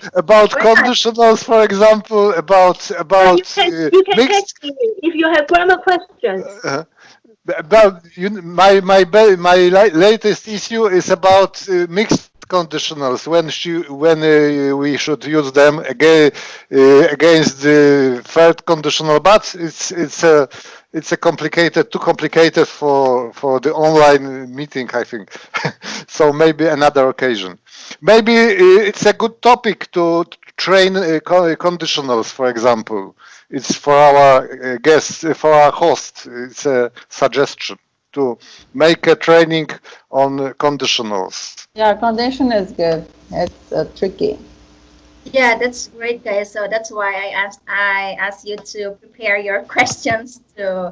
conditionals, for example, about You can mixed. text me if you have grammar questions. About my latest issue is about mixed conditionals when we should use them against the third conditional, but it's a too complicated for the online meeting, I think. So maybe another occasion. Maybe it's a good topic to train conditionals, for example. It's for our guests, for our host. It's a suggestion to make a training on conditionals. Yeah, condition is good. It's tricky. Yeah, that's great, guys. So that's why I asked you to prepare your questions to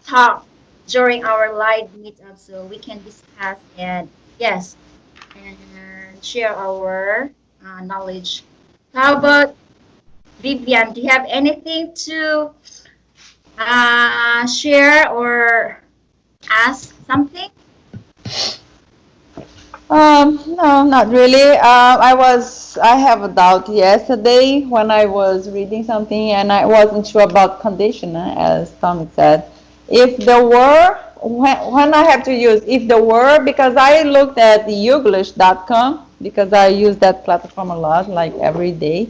talk during our live meetup, so we can discuss and yes, and share our knowledge. How about Vivian? Do you have anything to share or ask something? No, not really. I have a doubt yesterday when I was reading something and I wasn't sure about condition, as Tommy said. If there were, when I have to use if there were, because I looked at Youglish.com because I use that platform a lot, like every day.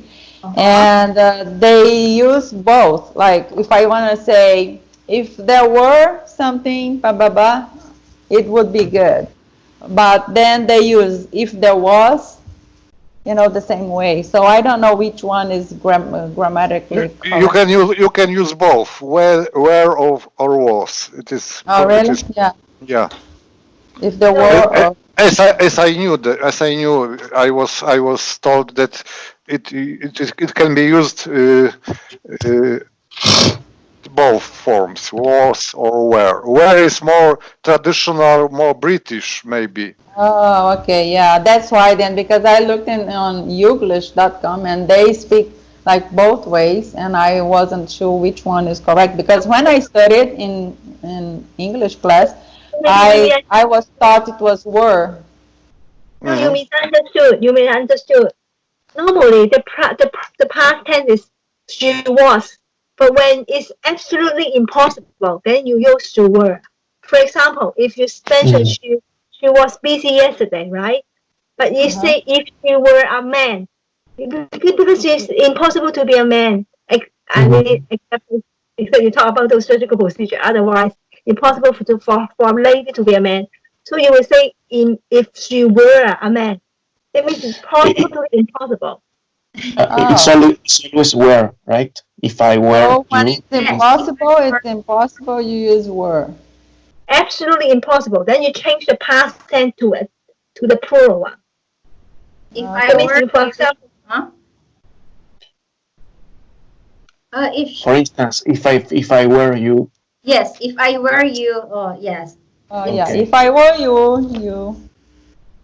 And they use both. Like if I want to say, if there were something, blah, blah, blah, it would be good. But then they use if there was, the same way. So I don't know which one is grammatically correct. You can use both, where or was. It is. Oh, really? It is, Yeah. yeah. If there were. Or, As I knew, I was told that it can be used both forms, was or were. Were is more traditional, more British, maybe. oh, okay. Yeah, that's why then, because I looked on Youglish.com and they speak like both ways, and I wasn't sure which one is correct because when I studied in English class, I was taught it was were. No, you misunderstood. You misunderstood. Normally, the past tense is she was, but when it's absolutely impossible, then you use to were. For example, if you mention she was busy yesterday, right? But you say if she were a man, because it's impossible to be a man. I mean, except you talk about those surgical procedure. Otherwise, impossible for a lady to be a man. So you will say if she were a man. It means it's possibly impossible. It's always were, right? If I were So when you. it's impossible, you use were. Absolutely impossible. Then you change the past tense to the plural one. If I were, for example, For instance, if I were you. yes, if I were you, oh yes. Oh yeah, if I were you.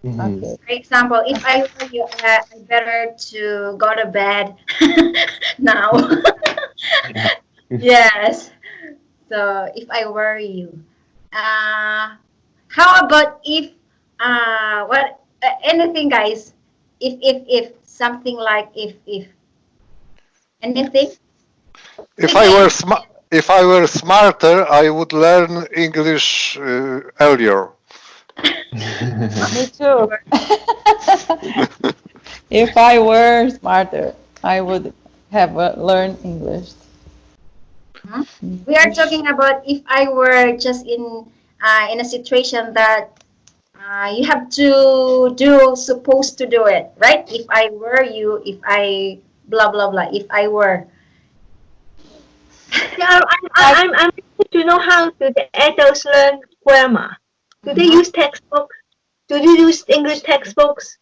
Okay. For example, if I were you, I better to go to bed now. Yes. So if I were you, how about if anything, guys? If something like if anything. If I were smarter, I would learn English earlier. Me too. If I were smarter, I would have learned English. We are talking about if I were just in a situation that you have to do supposed to do it, right? If I were you, if I blah blah blah, if I were. Yeah, I'm interested to know how do the adults learn grammar. Do they use textbooks? Do you use English textbooks?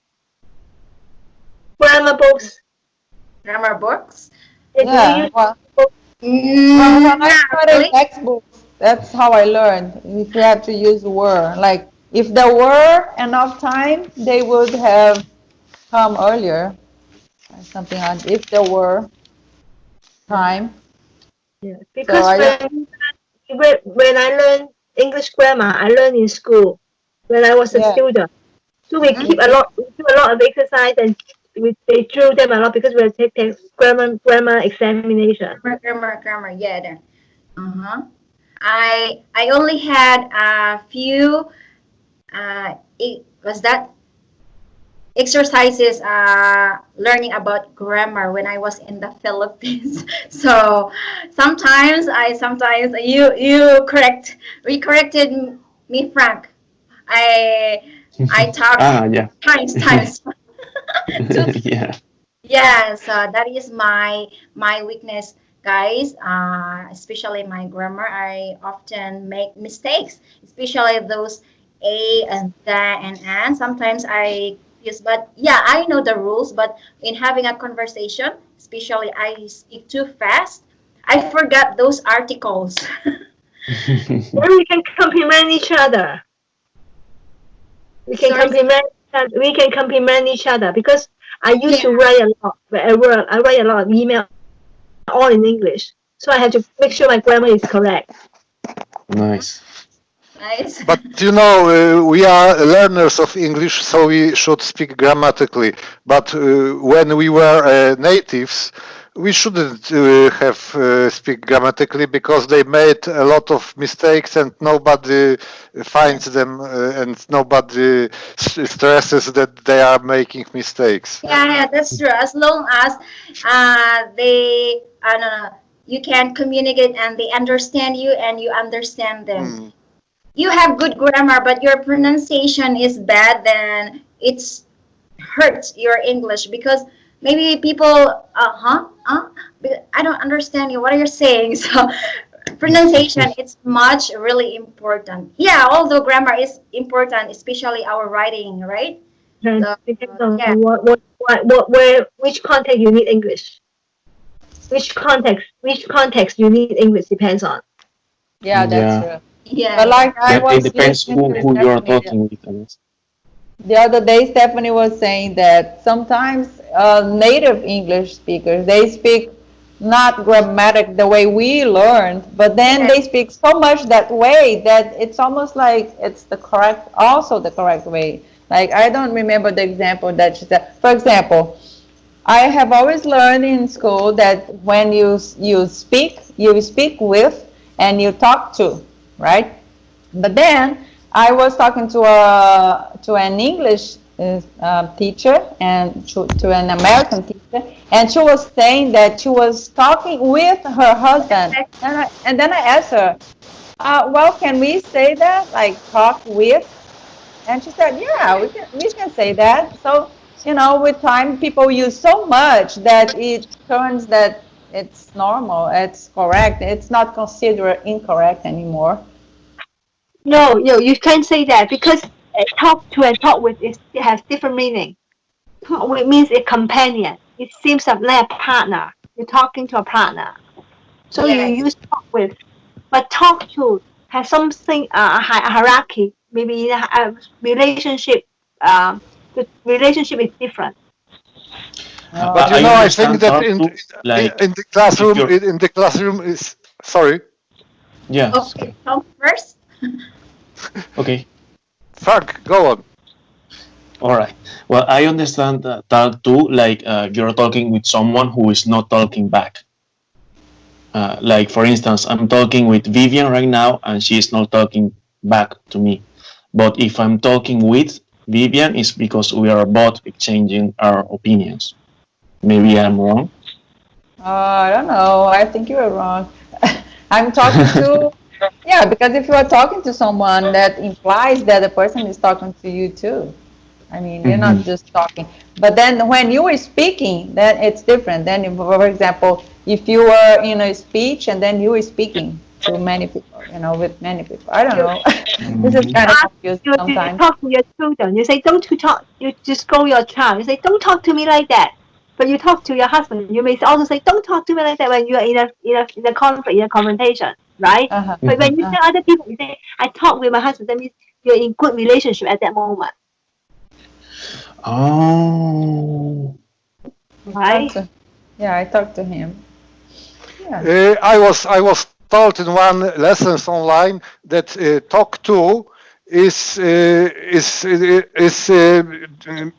Grammar books? Grammar books? Do you Yeah, use well, books? when I Not studied really. textbooks, that's how I learned. If you have to use were, like if there were enough time, they would have come earlier, or something like. If there were time, Yeah. so Because I when I learned English grammar, I learned in school when I was a yeah. student. So we Mhm. we do a lot of exercise and they drill them a lot because we take grammar examination. Grammar. Yeah. There. Uh-huh. I only had a few. It was that exercises learning about grammar when I was in the Philippines. So sometimes you corrected me, Frank. I I talk Yeah. times too. Yeah. Yeah, so that is my weakness, guys. Especially my grammar, I often make mistakes, especially those a and the and and. Sometimes I use, but yeah, I know the rules. But in having a conversation, especially I speak too fast, I forgot those articles. Then we can compliment each other. We can Sorry. compliment each other because I used Yeah, to write a lot. I write a lot of email all in English, so I have to make sure my grammar is correct. Nice. nice. But we are learners of English, so we should speak grammatically. But when we were natives, we shouldn't have speak grammatically because they made a lot of mistakes and nobody finds them and nobody stresses that they are making mistakes. Yeah, that's true. As long as they, no, you can communicate and they understand you and you understand them. Mm. You have good grammar, but your pronunciation is bad, then it's hurts your English because maybe people, I don't understand you. What are you saying? So pronunciation it's much really important. Yeah, although grammar is important, especially our writing, right? And So depends on yeah. which context you need English. Which context you need English depends on. Yeah, that's Yeah. true. Yeah, But yeah. like I Yeah. It was depends listening to who you're Stephanie talking with. I guess. the other day, Stephanie was saying that sometimes native English speakers they speak not grammatic the way we learned, but then Yeah. they speak so much that way that it's almost like it's also the correct way. Like I don't remember the example that she said. For example, I have always learned in school that when you speak with and you talk to, right? But then I was talking to an English teacher and to an American teacher, and she was saying that she was talking with her husband, and then I asked her, "Well, can we say that, like talk with?" And she said, "Yeah, we can say that." So with time, people use so much that it turns that it's normal, it's correct, it's not considered incorrect anymore. No, you can't say that because talk to and talk with it has different meaning. Talk with means a companion. It seems like a partner. You're talking to a partner. So you Yes. use talk with, but talk to has something a hierarchy. Maybe a relationship. The relationship is different. But I I think understand that talk to like in the if classroom you're in the classroom is sorry, yeah. Okay, come first. Okay. Frank, go on. All right. Well, I understand that talk to like you're talking with someone who is not talking back. Like for instance, I'm talking with Vivian right now, and she is not talking back to me. But if I'm talking with Vivian, it's because we are both exchanging our opinions. Maybe I'm wrong. I don't know. I think you were wrong. I'm talking to, yeah, because if you are talking to someone, that implies that the person is talking to you too. I mean, you're not just talking. But then when you are speaking, then it's different. Then, for example, if you were in a speech and then you were speaking to many people, with many people. I don't know. This is kind of confusing You sometimes. talk to your children. You say, don't you talk. You just scold your child. You say, don't talk to me like that. But you talk to your husband. You may also say, don't talk to me like that when you are in a conflict, in a confrontation, right? Uh-huh. But when you tell other people, you say, I talk with my husband. That means you're in good relationship at that moment, Oh. right? Yeah, I talked to him. I was told in one lessons online that talk to is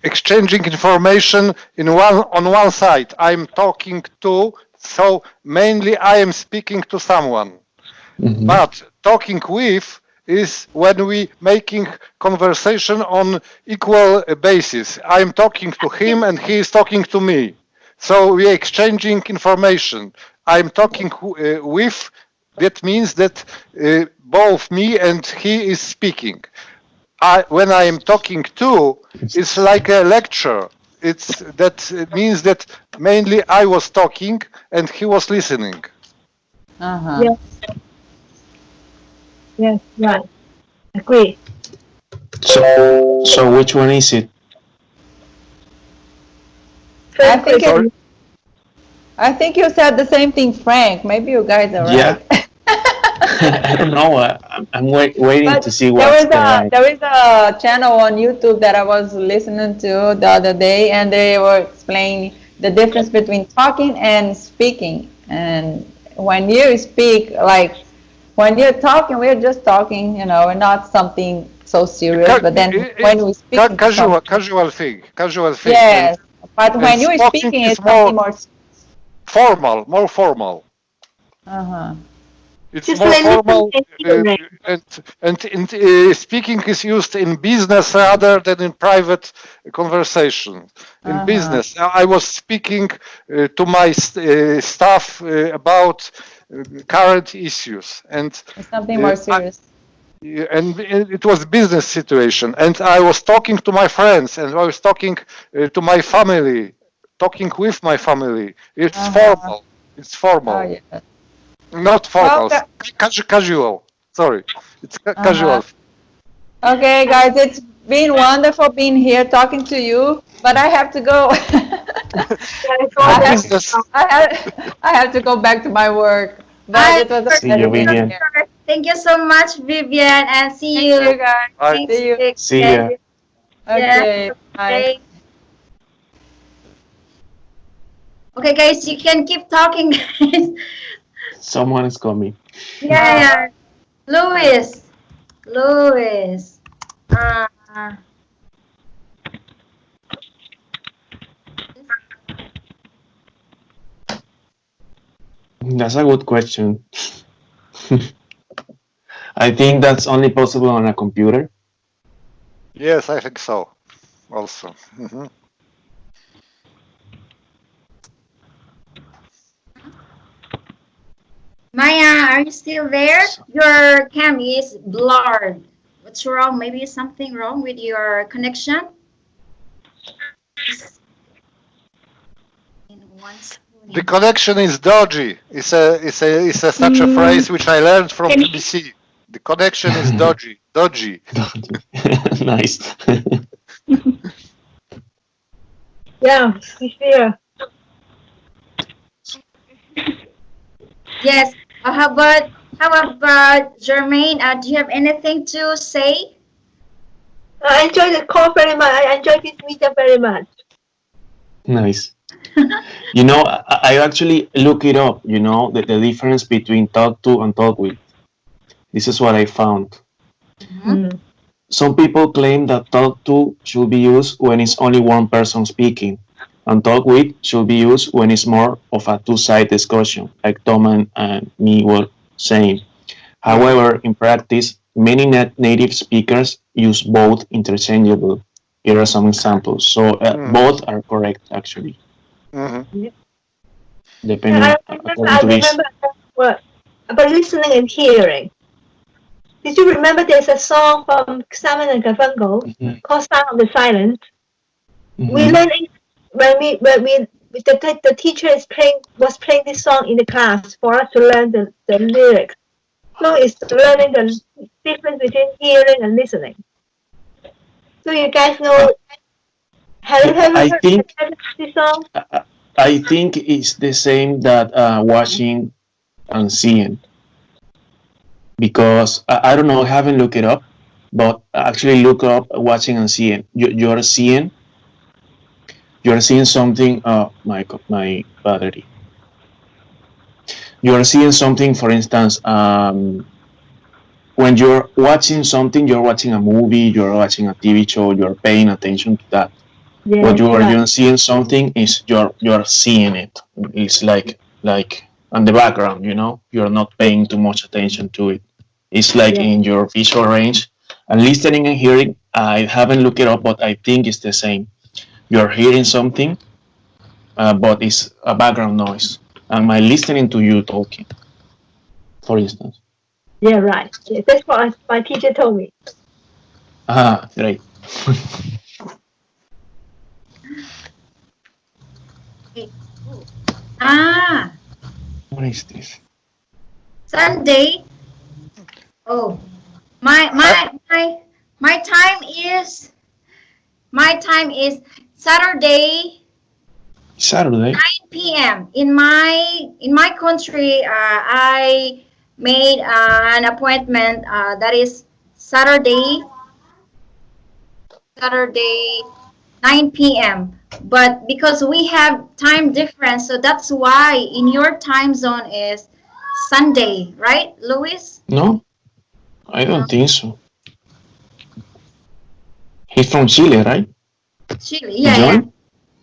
exchanging information on one side. I'm talking to, so mainly I am speaking to someone. But talking with is when we making conversation on equal basis. I'm talking to him and he is talking to me. So we are exchanging information. I'm talking with, that means that both me and he is speaking. When I am talking to, it's like a lecture. It means that mainly I was talking and he was listening. Uh-huh. Yes. Yes, right. Agree. So which one is it? I think you said the same thing, Frank. Maybe you guys are right. I don't know. I'm waiting But to see what's right. there is a channel on YouTube that I was listening to the other day, and they were explaining the difference between talking and speaking. And when you speak, like when you're talking, we're just talking, we're not something so serious. But then when we speak, casual thing. Yes, but when you're speaking, it's something more more formal. Uh-huh. It's just more formal, and speaking is used in business rather than in private conversation. In business, I was speaking to my staff about current issues, and it's something more serious. And it was business situation, and I was talking to my friends, and I was talking to my family, talking with my family. It's formal. It's formal. Oh, yeah. Not formal, casual. Sorry, it's casual. Okay, guys, it's been wonderful being here talking to you, but I have to go. I have to go back to my work. But it was a pleasure being here. Thank you so much, Vivian, and see you. Thank you, guys. See you. See ya. Okay, bye. Okay, guys, you can keep talking, guys. Someone is coming. Yeah. Louis. That's a good question. I think that's only possible on a computer. Yes, I think so. Also. Maya, are you still there? Your cam is blurred. What's wrong? Maybe something wrong with your connection? The connection is dodgy. It's such a phrase which I learned from BBC. The connection is dodgy. Nice. Yeah, we hear. Yes. How about Jermaine? Do you have anything to say? I enjoy the call very much. I enjoy this meeting very much. Nice. I actually look it up, the difference between talk to and talk with. This is what I found. Some people claim that talk to should be used when it's only one person speaking, and talk with should be used when it's more of a two-side discussion, like Tom and me were saying. However, in practice, many native speakers use both interchangeably. Here are some examples. So both are correct, actually. Depending I remember about listening and hearing. Did you remember there's a song from Simon and Garfunkel called "Sound of the Silence"? We learned it when the teacher was playing this song in the class for us to learn the lyrics. So it's learning the difference between hearing and listening. So you guys know? Have you ever I heard think this song? I think it's the same that watching and seeing, because I don't know, I haven't looked it up, but actually look up watching and seeing. You're seeing something. My battery. You're seeing something, for instance, when you're watching something, you're watching a movie, you're watching a TV show, you're paying attention to that. Yes, What you're right. seeing something is you're seeing it. It's like on the background, you're not paying too much attention to it. It's like Yeah. in your visual range. And listening and hearing, I haven't looked it up, but I think it's the same. You're hearing something, but it's a background noise. Am I listening to you talking, for instance? Yeah, right. Yeah, that's what my teacher told me. Great. Ah, What is this? Sunday. Oh, my my my my time is Saturday Saturday? 9 p.m. In my country, I made an appointment that is Saturday 9 p.m. But because we have time difference, so that's why in your time zone is Sunday, right, Louis? No, I don't think so. He's from Chile, right? Chile, yeah, yeah, John?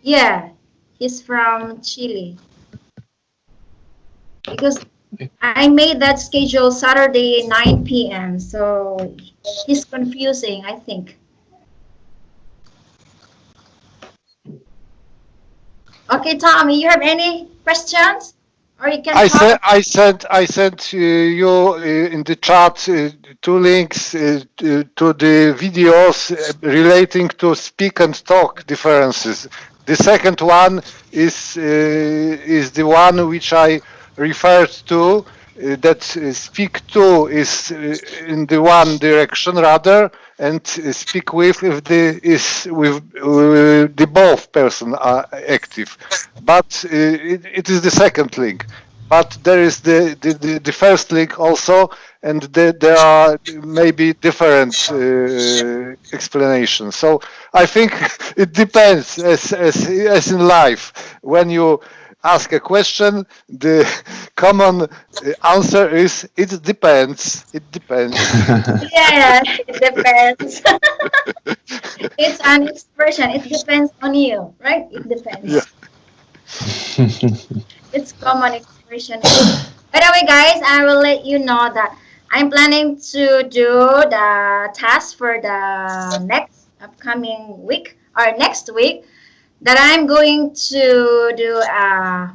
yeah. He's from Chile. Because I made that schedule Saturday 9 p.m. So he's confusing, I think. Okay, Tommy, you have any questions? Or you can talk. I sent you in the chat two links to the videos relating to speak and talk differences. The second one is the one which I referred to. That speak to is in the one direction rather, and speak with if the is with the both person are active. But it is the second link. But there is the first link also, and there are maybe different explanations. So I think it depends, as in life. When you ask a question, the common answer is it depends. It depends. Yeah, it depends. It's an expression. It depends on you, right? It depends. Yeah. It's common expression. By the way, guys, I will let you know that I'm planning to do the task for the next upcoming week or next week. That I'm going to do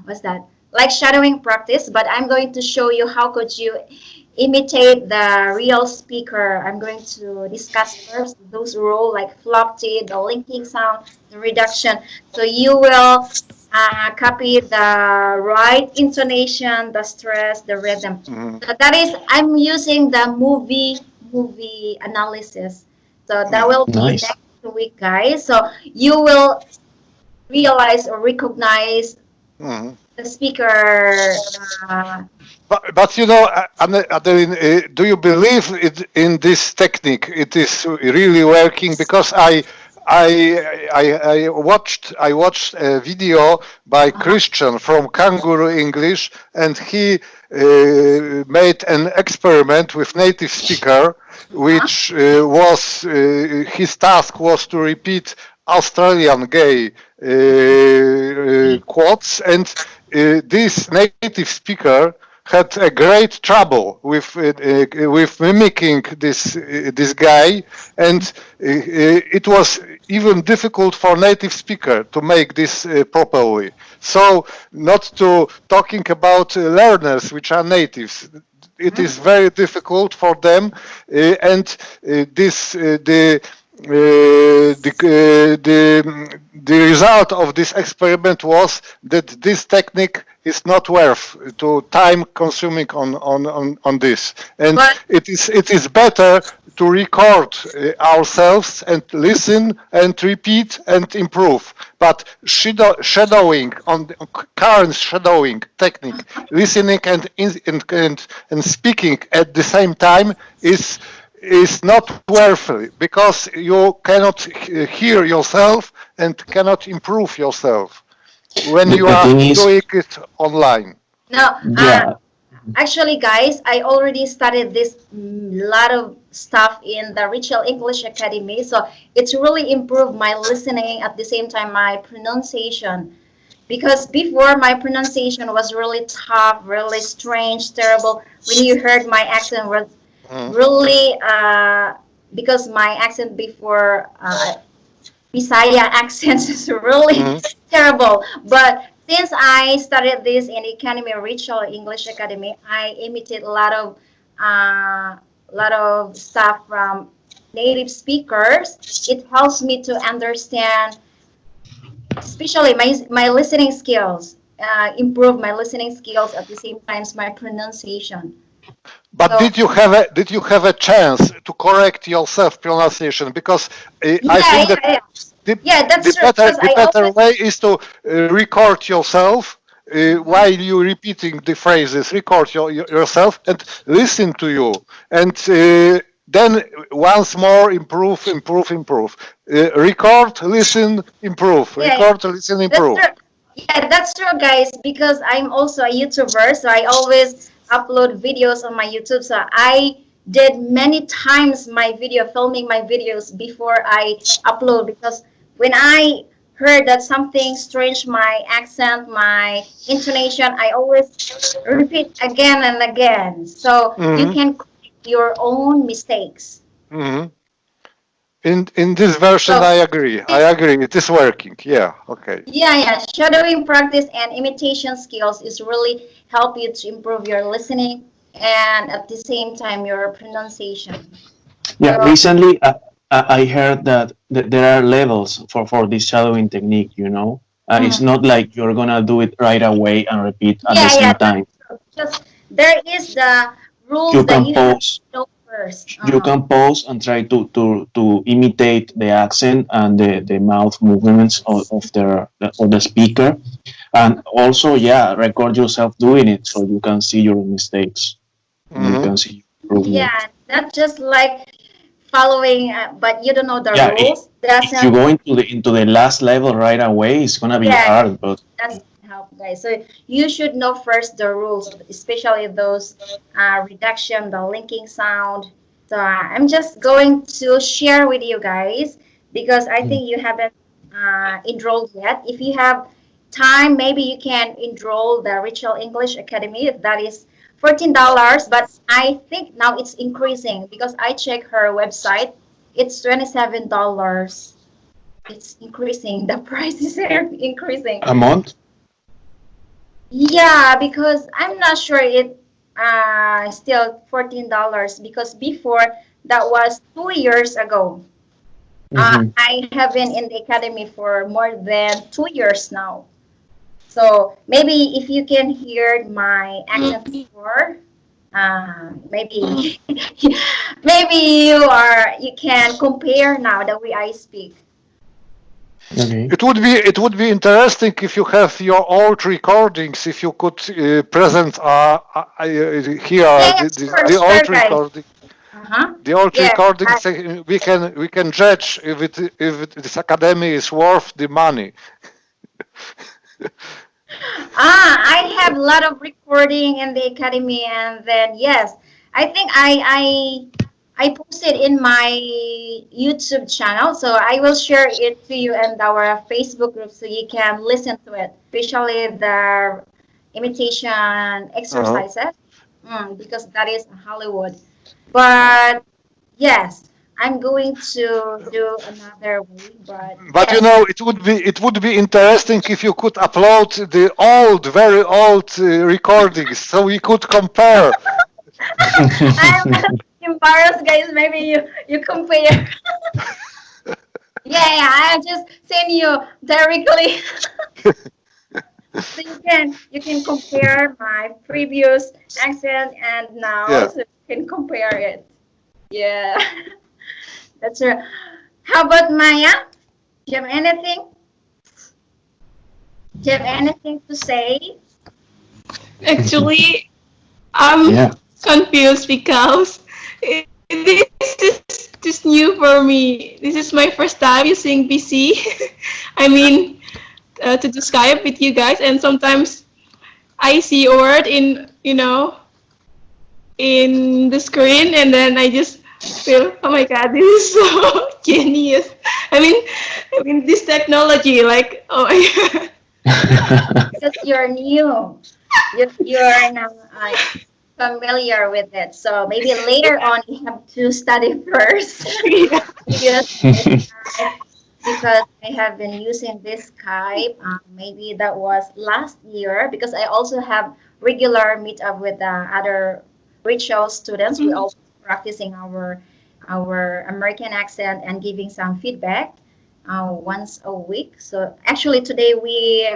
what's that? Like shadowing practice, but I'm going to show you how could you imitate the real speaker. I'm going to discuss first those rules like floppy, the linking sound, the reduction. So you will copy the right intonation, the stress, the rhythm. Mhm. So that is, I'm using the movie analysis. So that will be Nice. next week, guys. So you will realize or recognize Mhm. the speaker. But Adeline, do you believe in this technique? It is really working because I watched a video by Christian from Kangaroo English, and he made an experiment with native speaker, which was his task was to repeat Australian gay quotes, and this native speaker had a great trouble with mimicking this guy, and it was even difficult for native speaker to make this properly. So, not to talking about learners which are natives. it is very difficult for them, and this the result of this experiment was that this technique is not worth to time consuming on this, and it is better to record ourselves and listen and repeat and improve. But shadowing on the current shadowing technique, listening and speaking at the same time is not worthy, because you cannot hear yourself and cannot improve yourself when you are doing it online. No, Yeah. actually, guys, I already studied this lot of stuff in the Ritual English Academy, so it's really improved my listening, at the same time my pronunciation. Because before, my pronunciation was really tough, really strange, terrible. When you heard my accent was really, because my accent before, Bisaya accent is really terrible. But since I studied this in Academy, Ritual English Academy, I imitate a lot of stuff from native speakers. It helps me to understand, especially my listening skills, improve my listening skills, at the same time my pronunciation. But did you have a chance to correct your self pronunciation? Because I think that the better way is to record yourself while you repeating the phrases. Record yourself and listen to you, and then once more improve. Record, listen, improve. Record, listen, improve. Yeah, that's true, guys. Because I'm also a YouTuber, so I always upload videos on my YouTube. So I did many times my filming my videos before I upload, because when I heard that something strange, my accent, my intonation, I always repeat again and again. So you can correct your own mistakes. In this version, I agree. It is working. Yeah. Okay. Yeah. Shadowing practice and imitation skills is really help you to improve your listening and at the same time your pronunciation. Yeah. Recently, I heard that there are levels for this shadowing technique. It's not like you're gonna do it right away and repeat at the same time. Just there is the rules you that can you pause. have to know first. You can pause and try to imitate the accent and the mouth movements of the speaker, and also record yourself doing it so you can see your mistakes. You can see improvement. Yeah, not just like following, but you don't know the rules. If you go into the last level right away, it's gonna be hard. But that's help, guys. So you should know first the rules, especially those reduction, the linking sound. So I'm just going to share with you guys, because I think you haven't enrolled yet. If you have time, maybe you can enroll the Ritual English Academy. That is $14, but I think now it's increasing, because I checked her website. It's $27. It's increasing. The price is increasing. A month? Yeah, because I'm not sure it still $14, because before that was 2 years ago. I have been in the academy for more than 2 years now. So maybe if you can hear my accent before, maybe you can compare now the way I speak. Okay. It would be interesting if you have your old recordings. If you could present here the old recording. The old recordings. We can judge if this academy is worth the money. I have a lot of recording in the academy, and then yes, I think I posted in my YouTube channel, so I will share it to you and our Facebook group so you can listen to it, especially the imitation exercises, because that is Hollywood. But yes, I'm going to do another way, but yes. It would be interesting if you could upload the very old recordings, so we could compare. I'm embarrassed, guys. Maybe you compare. Yeah, I just send you directly. So you can compare my previous accent and now, Yeah. so you can compare it. Yeah, that's true. How about Maya? Do you have anything? Do you have anything to say? Actually, I'm Yeah. confused because this is new for me. This is my first time using PC. I mean, to do Skype with you guys, and sometimes I see a word in the screen, and then I just feel, oh my god, this is so genius. I mean, this technology, like, oh my god. Because you're new. You're not familiar with it. So maybe later on you have to study first. Yeah. Yes, because I have been using this Skype. Maybe that was last year because I also have regular meetup with the other Rachel students. We Mhm. also practicing our American accent and giving some feedback once a week. So actually today we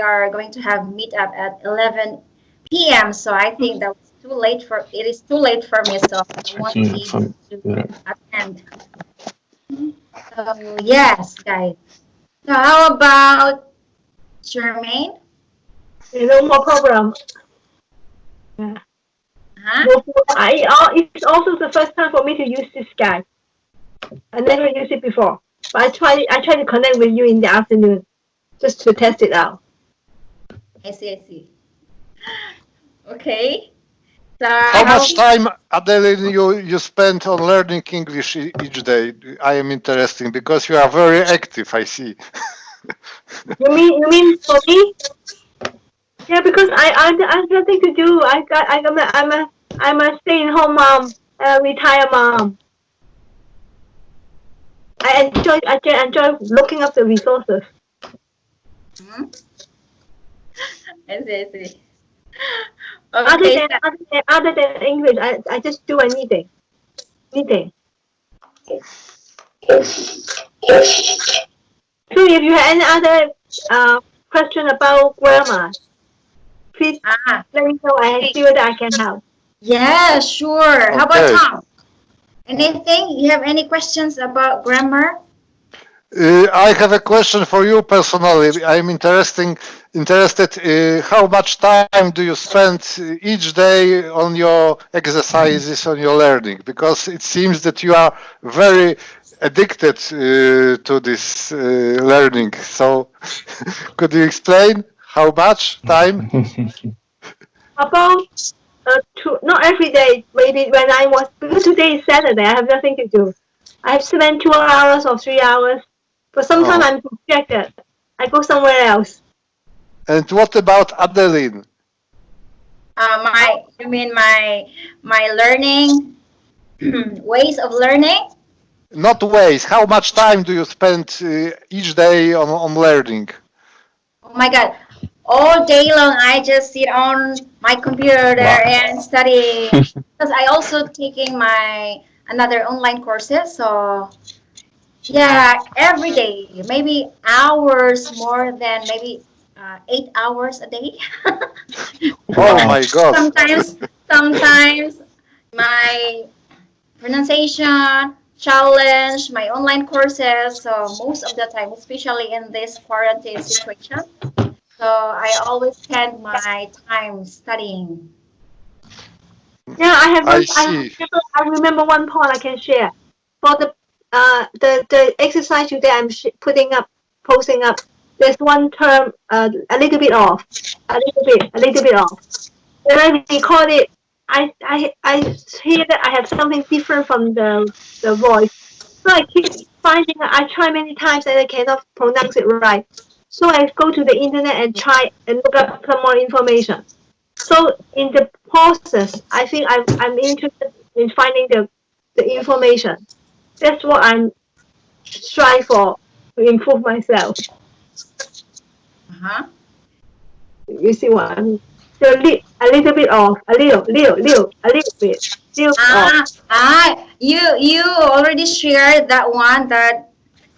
are going to have meetup at 11 p.m. So I think that was too late for it is too late for me. So I won't Yeah, be able to yeah. attend. So yes, guys. So how about Jermaine? No more problem. Yeah. Huh? No, it's also the first time for me to use this guy. I never used it before. But I try to connect with you in the afternoon just to test it out. I see, I see. Okay. So How how much time, Adeline, you spend on learning English each day? I am interested because you are very active, I see. You mean for me? Yeah, because I have nothing to do. I'm a stay-at-home mom, retired mom. I enjoy looking up the resources. Hmm? I see, I see. Other Okay, than so other than English, I just do anything. So if you have any other question about grammar, please ah, let me know. I okay. see whether I can help. Yeah, sure. How about Okay. Tom? Anything? You have any questions about grammar? I have a question for you personally. I'm interested. How much time do you spend each day on your exercises, on your learning? Because it seems that you are very addicted to this learning. So, could you explain how much time? About not every day. Maybe when I was because today is Saturday, I have nothing to do. I have spent 2 hours or 3 hours, but sometimes Oh. I'm distracted. I go somewhere else. And what about Adeline? You mean my learning ways of learning? Not ways. How much time do you spend each day on learning? Oh my God. All day long, I just sit on my computer Wow. and study. Because I also taking my another online courses. So yeah, every day, maybe hours more than maybe 8 hours a day. Oh Wow. my God. Sometimes my pronunciation challenge, my online courses. So most of the time, especially in this quarantine situation. So I always spend my time studying. Yeah, I have I one. see. I remember one point I can share. For the exercise today, posting up. There's one term a little bit off, a little bit off. When I record it, I hear that I have something different from the voice. So I keep finding. I try many times and I cannot pronounce it right. So I go to the internet and try and look up some more information. So in the process, I think I'm interested in finding the information. That's what I'm strive for to improve myself. Uh-huh. You see what I mean? So a little bit off, a little bit off. You already shared that one that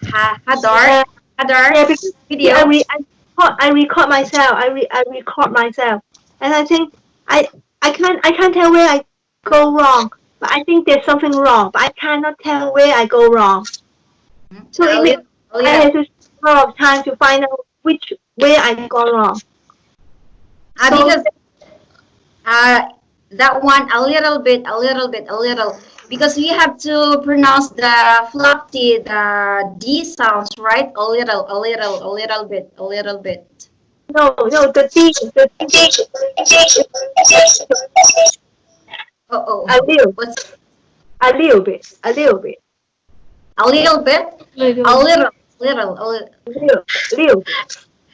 Hadar Yeah, yeah, Hadar because video. I record myself. I record myself, and I think I I can't tell where I go wrong. But I think there's something wrong. But I cannot tell where I go wrong. So A it means little, a I have little. to spend a lot of time to find out which where I go wrong. So Because that one a little bit, a little bit, a little. Because we have to pronounce the floppy, the D sounds, right? A little, a little, a little bit, a little bit. no, the Oh, oh. a little, What's a little bit, a little bit? A little, little, a little. little bit,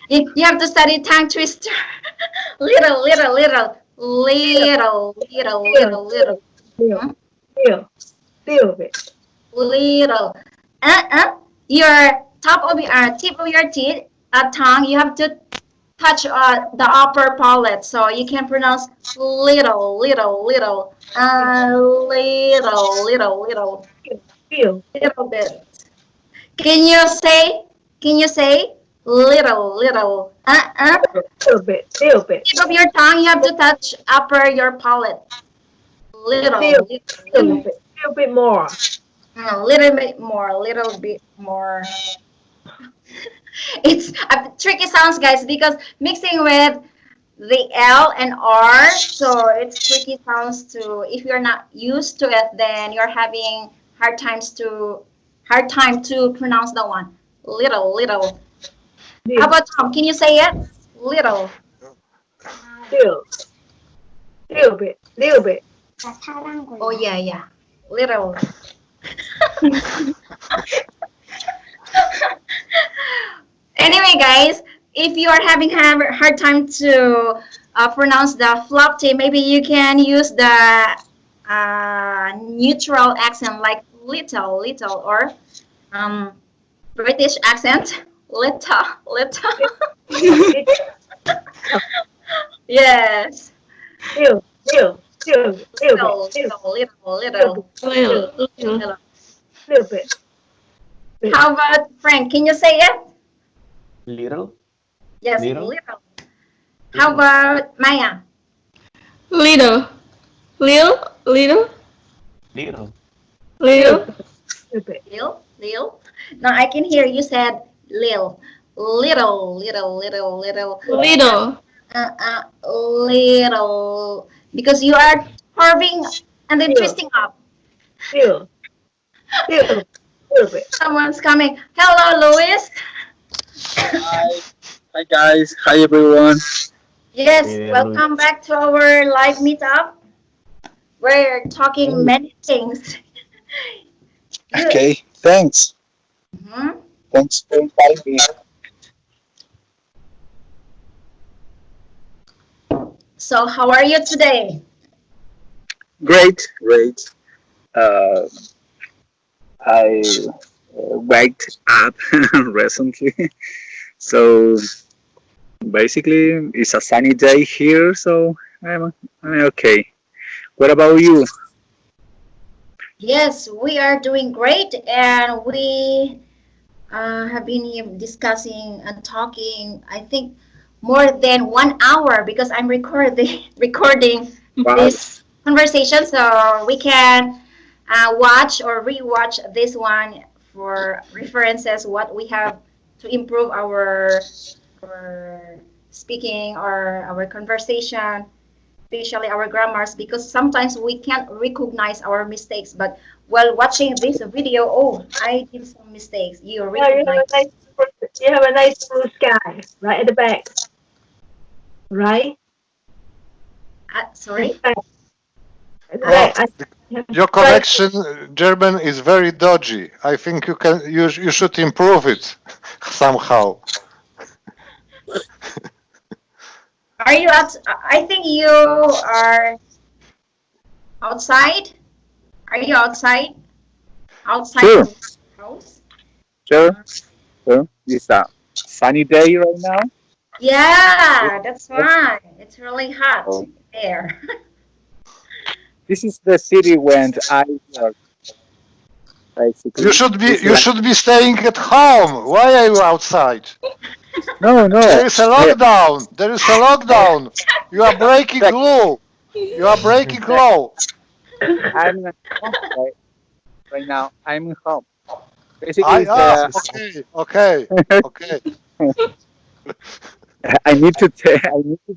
You have to study tongue twister. Little, little, little, little, little, little, little, little, little, hmm? little bit. Little. Your top of your tip of your teeth, tongue, you have to touch the upper palate, so you can pronounce little, little, little, little, little, little, Feel, little bit. Can you say? Can you say little, little? little bit, Tip of your tongue, you have to touch upper your palate. Little, feel, little, little bit more. a little bit more, a little bit more. It's tricky sounds, guys, because mixing with the L and R, so it's tricky sounds to. If you're not used to it, then you're having hard time to pronounce that one. Little, little. How Feel, about Tom? Can you say it? Little. feel, little bit. Oh yeah, yeah. Little. Anyway, guys, if you are having a hard time to pronounce the flop T, maybe you can use the neutral accent like little, little, or um, British accent, little, little. Yes, Feel, little little, bit, little, little, little. little bit. How about Frank? Can you say it? Little, Yes, little, little. How about Maya? Little, little, little. little, Little bit. Lil, Lil. No, I can hear you said Lil. Little, little, little, little. little. Little. Because you are carving and then Feel, twisting up. feel, little bit. Someone's coming. Hello, Louis. Hi, hi guys, hi everyone. Yes, Hey there, welcome back to our live meetup. We're talking many things. You, Okay, thanks. Mhm. Thanks for inviting me. So, how are you today? Great, great. Uh, I waked up recently, so basically it's a sunny day here, so I'm okay. What about you? Yes, we are doing great, and we have been here discussing and talking. I think more than 1 hour because I'm recording recording Wow, this conversation, so we can watch or rewatch this one for references. What we have to improve our speaking or our conversation, especially our grammars, because sometimes we can't recognize our mistakes. But while watching this video, oh, I did some mistakes. You Yeah, recognize. you have a nice blue sky right at the back, right? Sorry. At the Oh, back. your connection, German, is very dodgy. I think you should improve it somehow. Are you out? I think you are outside. Are you outside? Outside sure, the house? sure, sure. It's a sunny day right now. Yeah, that's why. It's really hot So there. this is the city when I work, basically. It's You like, should be staying at home. Why are you outside? no, There no. is a lockdown. There is a lockdown. You are breaking Check. law. You are breaking Check. law. I'm at home right now. I'm at home. Basically, I it's okay, okay, okay. I need to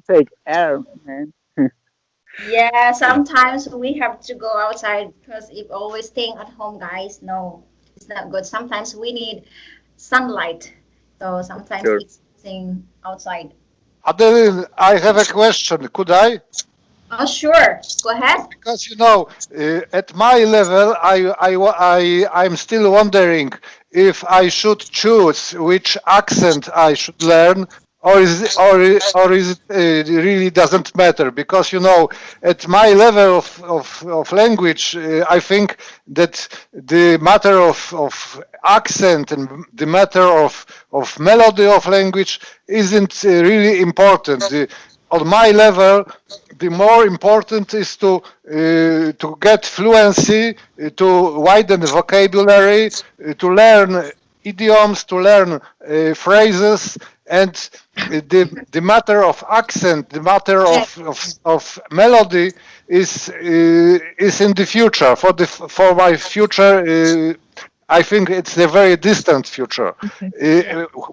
take air, man. Yeah, sometimes we have to go outside because if always staying at home, guys, no, it's not good. Sometimes we need sunlight. So sometimes Sure. it's staying outside. Adeline, I have a question. Could I? Oh, sure. Go ahead. Because at my level, I'm still wondering if I should choose which accent I should learn, or is it really doesn't matter? Because at my level of language, I think that the matter of accent and the matter of melody of language isn't really important. On my level, the more important is to get fluency, to widen the vocabulary, to learn idioms, to learn phrases, and the matter of accent, the matter Yeah. of melody is in the future. For my future, I think it's a very distant future.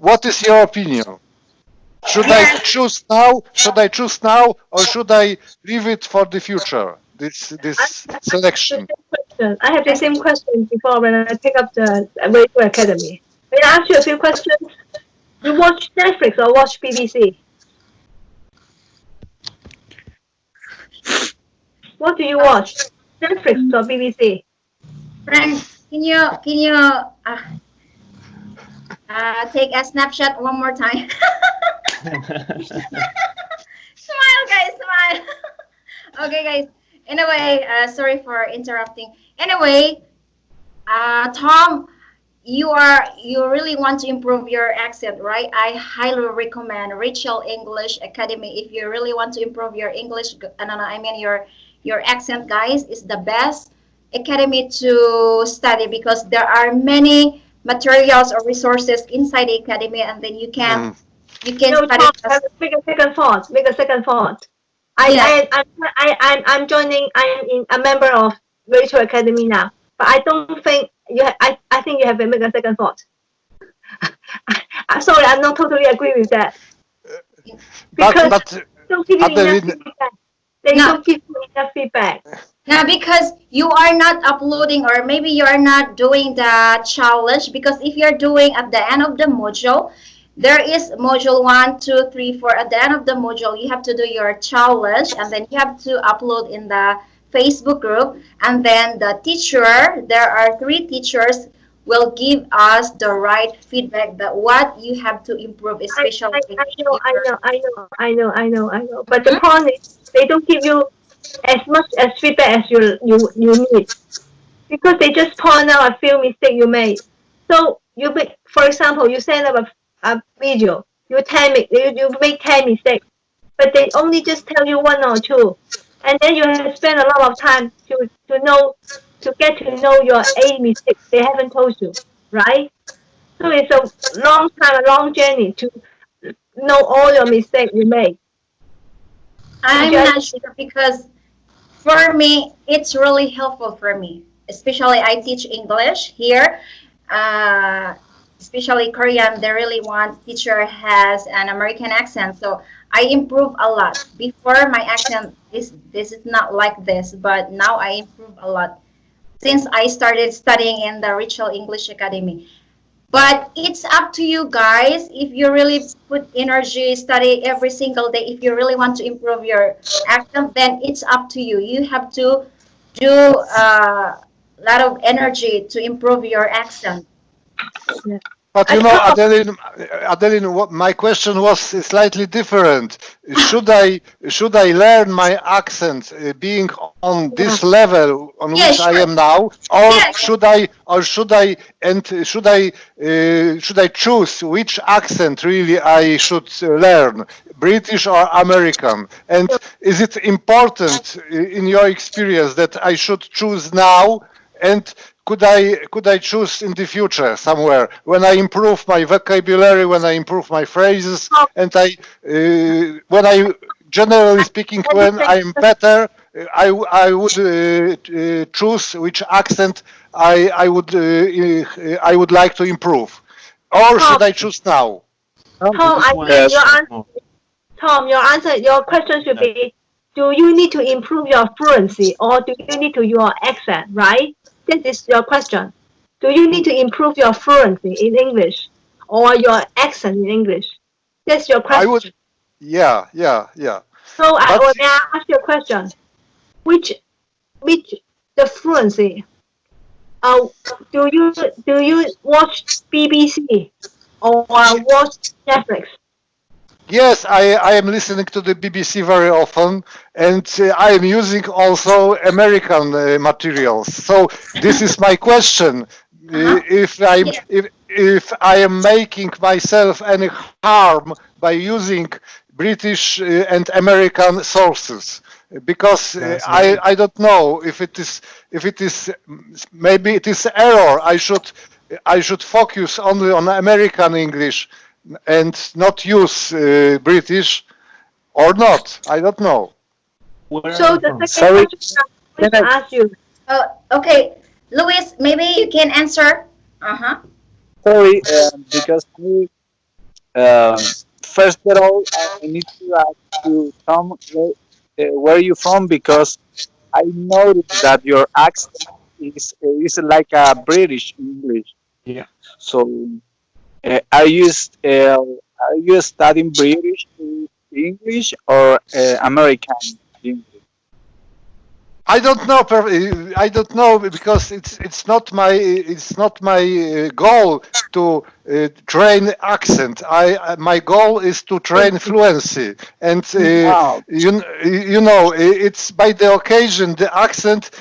What is your opinion? Should I Yeah. choose now? Should I choose now, or should I leave it for the future? This selection. I have the same question before when I pick up the Radio Academy. May I ask you a few questions? You watch Netflix or watch BBC? What do you watch? Netflix or BBC? Frank, can you take a snapshot one more time? Smile, guys, smile. Okay, guys. Anyway, sorry for interrupting. Anyway, Tom, you really want to improve your accent, right? I highly recommend Rachel English Academy if you really want to improve your English. No, I mean your accent, guys, is the best academy to study because there are many materials or resources inside the academy, and then Mm. you can No, study. Tom, make a second thought. Make a second thought. Yeah, I'm joining. I'm in a member of Virtual Academy now, but I don't think I think you have to make a second thought. Sorry, I'm not totally agree with that because But they don't give you enough Adeline, feedback. They no. don't give you enough feedback. Now, because you are not uploading, or maybe you are not doing the challenge, because if you're doing at the end of the module, there is module 1, 2, 3, 4. At the end of the module, you have to do your challenge, and then you have to upload in the Facebook group. And then the teacher, there are 3 teachers, will give us the right feedback that what you have to improve, especially I know. But the point is, they don't give you as much as feedback as you need because they just point out a few mistakes you made. So for example, you send up a video, you make 10 mistakes, but they only just tell you 1 or 2, and then you have spent a lot of time to get to know your 8 mistakes they haven't told you, right? So it's a long time, a long journey to know all your mistakes you made. I'm not sure because for me, it's really helpful for me. Especially I teach English here, uh, especially Korean. They really want teacher has an American accent, so I improve a lot. Before my accent this is not like this, but now I improve a lot since I started studying in the Rachel English Academy. But it's up to you guys if you really put energy, study every single day. If you really want to improve your accent, then it's up to you. You have to do a lot of energy to improve your accent. Yeah. But you know, Adeline, what my question was slightly different. Should I learn my accent being on this level on Yeah, which I sure. am now, or Yeah. should I choose which accent really I should learn, British or American? And is it important in your experience that I should choose now? And could I choose in the future somewhere when I improve my vocabulary, when I improve my phrases, and when I generally speaking, when I'm better, I would choose which accent I would like to improve, or should I choose now? Tom, I think your question should be, do you need to improve your fluency or do you need to your accent, right? This is your question. Do you need to improve your fluency in English or your accent in English? That's your question. I would, yeah. So I But will ask you a question. Which the fluency? Do you watch BBC or watch Netflix? yes, I am listening to the BBC very often, and I am using also American materials. So this is my question: if I am making myself any harm by using British and American sources, because I don't know if it is maybe it is error. I should focus only on American English and not use British or not. I don't know. So the second question I want to ask you. Okay, Luis, maybe you can answer. Sorry, because first of all, I need to ask you, Tom, where are you from? Because I noticed that your accent is like a British English. Yeah. So, are you studying British English or American English? I don't know. I don't know because it's not my goal to train accent. My goal is to train fluency, and Wow. you know it's by the occasion the accent.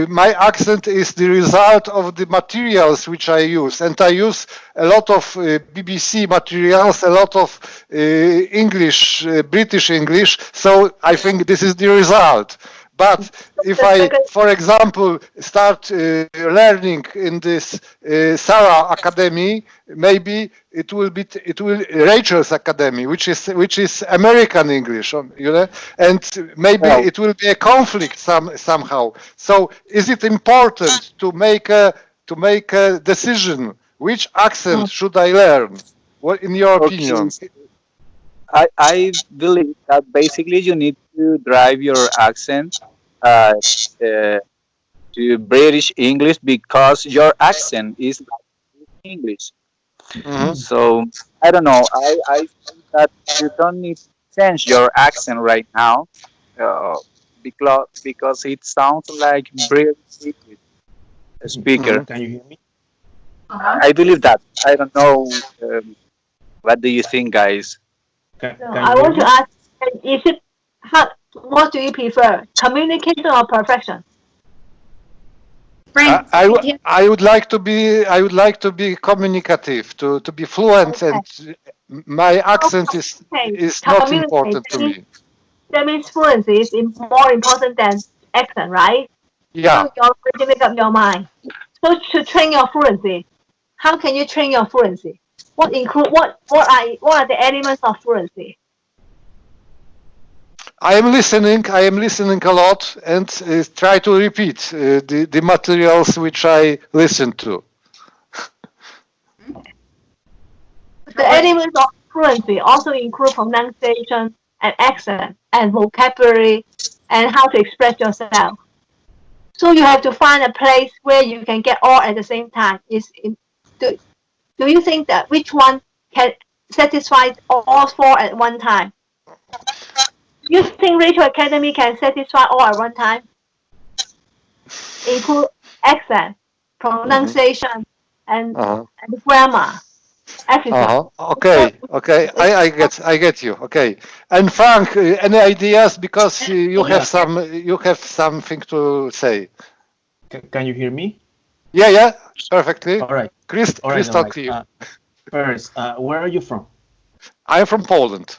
My accent is the result of the materials which I use, and I use a lot of BBC materials, a lot of English, British English. So I think this is the result. But if I, for example, start learning in this Sarah Academy, maybe it will Rachel's Academy, which is American English, you know, and maybe it will be a conflict somehow. So, is it important to make a decision? Which accent should I learn? What, in your opinion? I believe that basically you need to drive your accent to British English because your accent is like English. So I don't know. I think that you don't need to change your accent right now because it sounds like British English speaker. Can you hear me? I believe that. I don't know. What do you think, guys? I want to ask, what do you prefer, communication or perfection? I would like to be communicative, to be fluent, and my accent is not important to me. That means fluency is more important than accent, right? Yeah. So you're going to make up your mind. So to train your fluency, how can you train your fluency? What are the elements of fluency? I am listening a lot and try to repeat the materials which I listen to. The elements of fluency also include pronunciation and accent and vocabulary and how to express yourself. So you have to find a place where you can get all at the same time. Do you think that which one can satisfy all four at one time? You think Rachel Academy can satisfy all at one time? Include accent, pronunciation, and, Uh-huh. and grammar, everything. Uh-huh. Okay, okay. I get you. Okay. And Frank, any ideas? Because Yeah. you have something to say. Can you hear me? Yeah, yeah, perfectly. All right. Chris, All right. All crystal right. clear. First, where are you from? I'm from Poland.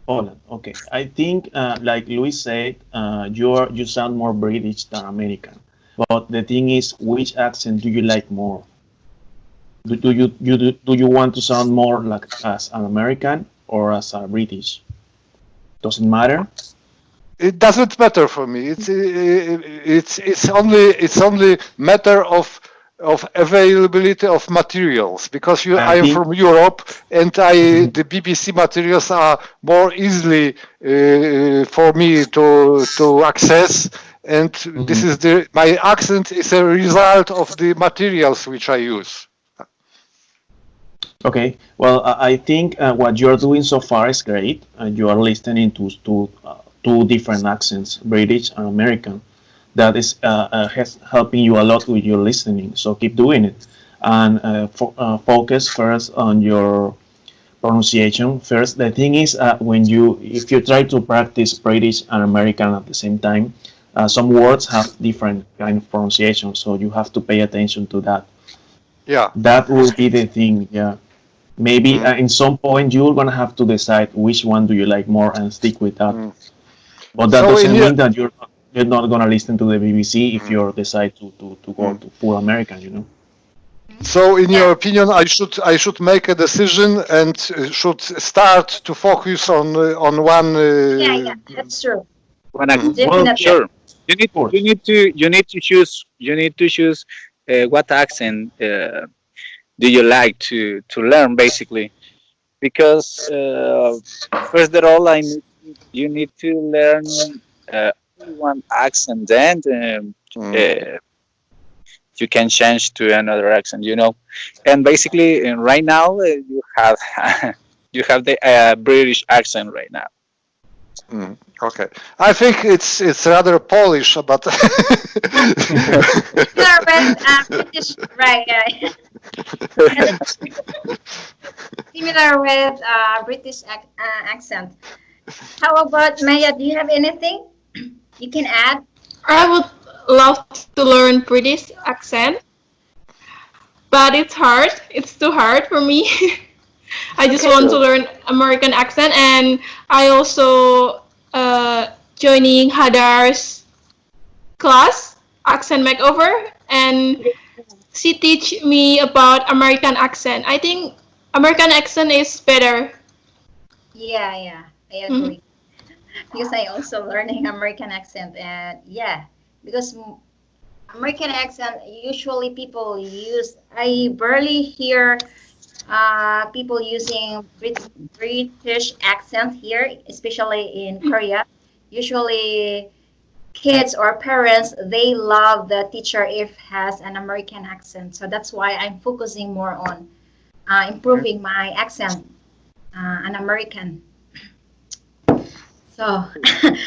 Poland. Okay. I think, like Luis said, you sound more British than American. But the thing is, which accent do you like more? Do you want to sound more like as an American or as a British? Does it matter? It doesn't matter for me. It's only matter of availability of materials because I I am think from Europe and the BBC materials are more easily for me to access, and this is my accent is a result of the materials which I use. okay. Well, I think what you're doing so far is great. You are listening to two different accents, British and American. That is has helping you a lot with your listening. So keep doing it, and focus first on your pronunciation. First, the thing is if you try to practice British and American at the same time, some words have different kind of pronunciation. So you have to pay attention to that. Yeah. That will be the thing. Yeah. Maybe in some point you're gonna have to decide which one do you like more and stick with that. But that So doesn't mean that you're not gonna listen to the BBC if you decide to go to full American. You know. So, in your opinion, I should make a decision and should start to focus on one. Yeah, that's true. When I, Definitely. sure, you need to choose what accent do you like to learn basically, because first of all you need to learn one accent, then you can change to another accent, and basically right now you have you have the British accent right now. Okay, I think it's rather Polish, but Similar with British, right? Yeah. Similar with British accent. How about Maya? Do you have anything you can add? I would love to learn British accent, but it's hard. It's too hard for me. I just want to learn American accent, and I also joining Hadar's class, accent makeover, and she teach me about American accent. I think American accent is better. Yeah, I agree. Because I also learning American accent, and yeah, because American accent usually people use. I barely hear people using British accent here, especially in Korea. Usually, kids or parents they love the teacher if has an American accent. So that's why I'm focusing more on improving my accent, an American. So,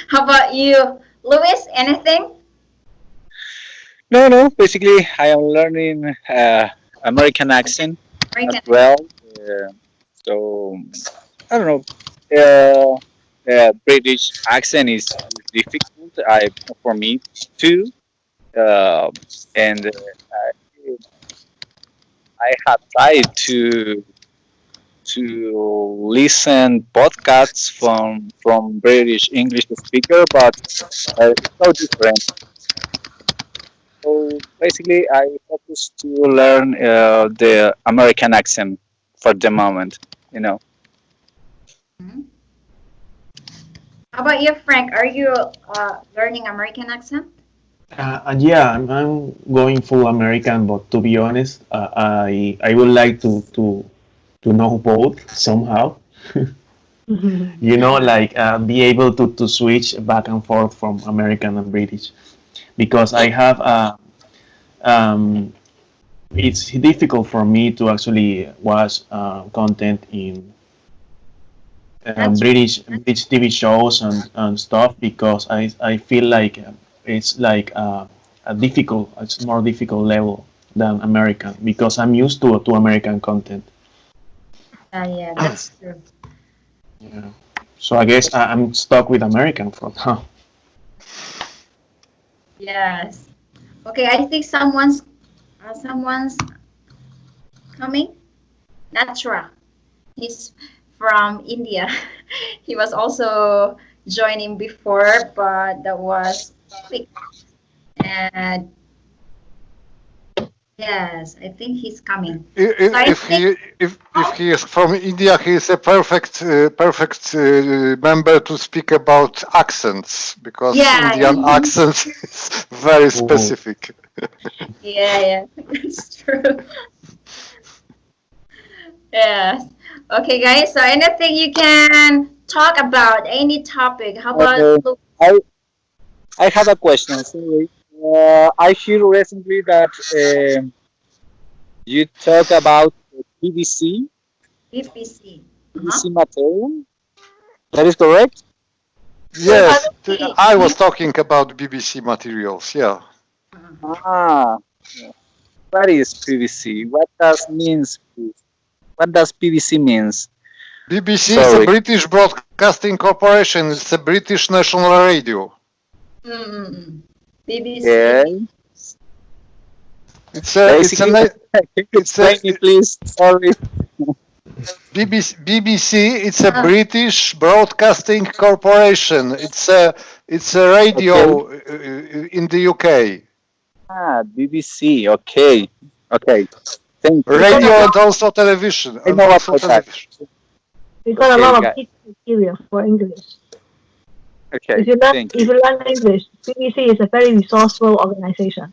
how about you, Louis? Anything? No. Basically, I am learning American accent as American. well. So I don't know. British accent is difficult. For me too. And I have tried to listen podcasts from British English speaker, but it's so different. So basically, I focus to learn the American accent for the moment. How about you, Frank? Are you learning American accent? And yeah, I'm going full American, but to be honest, I would like to know both somehow. Like be able to switch back and forth from American and British, because I have it's difficult for me to actually watch content in British TV shows and stuff, because I feel like it's like it's more difficult level. than American because I'm used to American content. Yeah, that's true. Yeah. So I guess I'm stuck with American for now. Yes. Okay, I think someone's coming. Natra. He's from India. He was also joining before, but that was quick. And yes, I think he's coming. So I If think, he is from India, he is a perfect member to speak about accents because yeah, Indian accent is very specific. yeah, that's true. Yes. Okay, guys. So anything you can talk about, any topic. How about Uh, I I have a question. Sorry. I hear recently that you talk about PVC, BBC? Uh-huh. PVC material. That is correct? Yes, BBC. I was talking about BBC materials. Yeah, Ah, what is PVC? What does means? What does PVC means? BBC is a Sorry. British Broadcasting Corporation. It's a British national radio. Mm-mm. BBC. Okay. It's a Basically, can you it's explain me, a please? Sorry. BBC. It's a Uh, British Broadcasting Corporation. It's a Okay. radio in the UK. Ah, BBC. Okay. Okay. Thank We you. got a Radio lot, and also television. I And know also about that. television. we got a Okay, lot of guys. teaching material for English. Okay. Thank If you. you learn English, BBC is a very resourceful organization.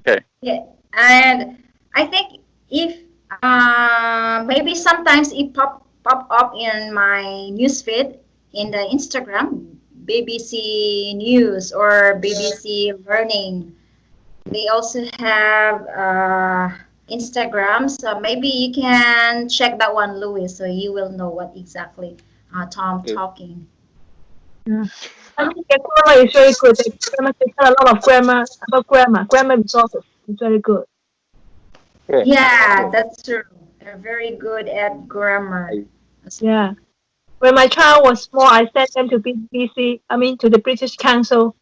Okay. yeah. And I think if maybe sometimes it pop up in my newsfeed in the Instagram, BBC News or BBC Learning. They also have Instagram, so maybe you can check that one, Louis, so you will know what exactly Tom Okay. talking. Yeah. I think the grammar is very good. They tell a lot of grammar resources. It's very good. Okay. Yeah, Okay. that's true. They're very good at grammar. I- Yeah. When my child was small, I sent them to BBC, to the British Council,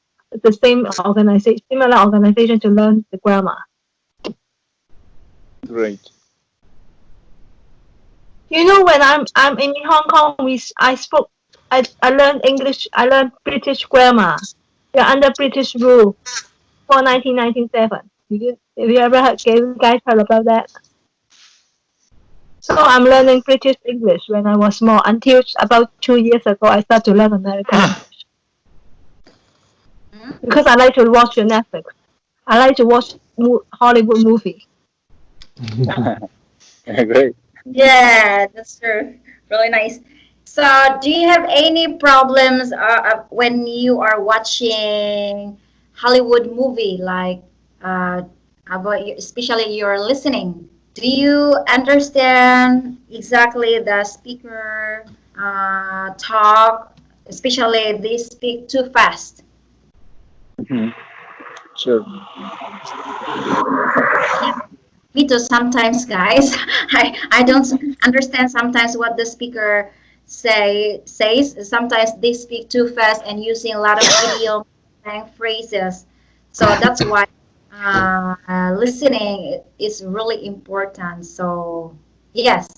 the same organization, similar organization to learn the grammar. Great. When I'm in Hong Kong, I learned English. I learned British grammar. We are under British rule for 1997. Have you guys heard about that? So I'm learning British English when I was small. Until about 2 years ago, I started to learn American English because I like to watch Netflix. I like to watch Hollywood movie. Great. Yeah, that's true. Really nice. So, do you have any problems when you are watching Hollywood movie, like about especially you're listening? Do you understand exactly the speaker talk, especially they speak too fast? Mhm. Sure. Me too sometimes, guys. I don't understand sometimes what the speaker says. Sometimes they speak too fast and using a lot of idiom and phrases. So that's why listening is really important. So yes,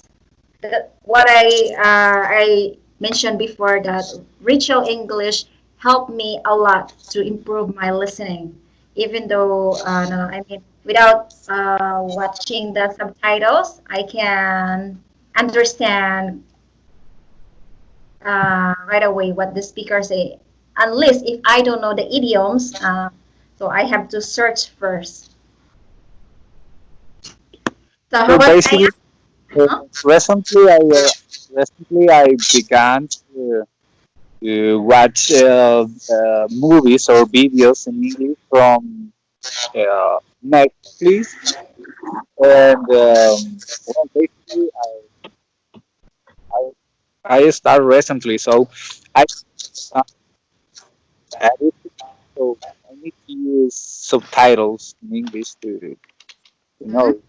what I mentioned before, that Rachel English helped me a lot to improve my listening, even though no, I mean without watching the subtitles, I can understand right away what the speaker say. Unless if I don't know the idioms, so I have to search first. So how So about basically, Aya? Huh? recently I began to watch movies or videos in English from Netflix, and well, basically I start recently, so I uh, edit, so I need to use subtitles in English to. Mhm. know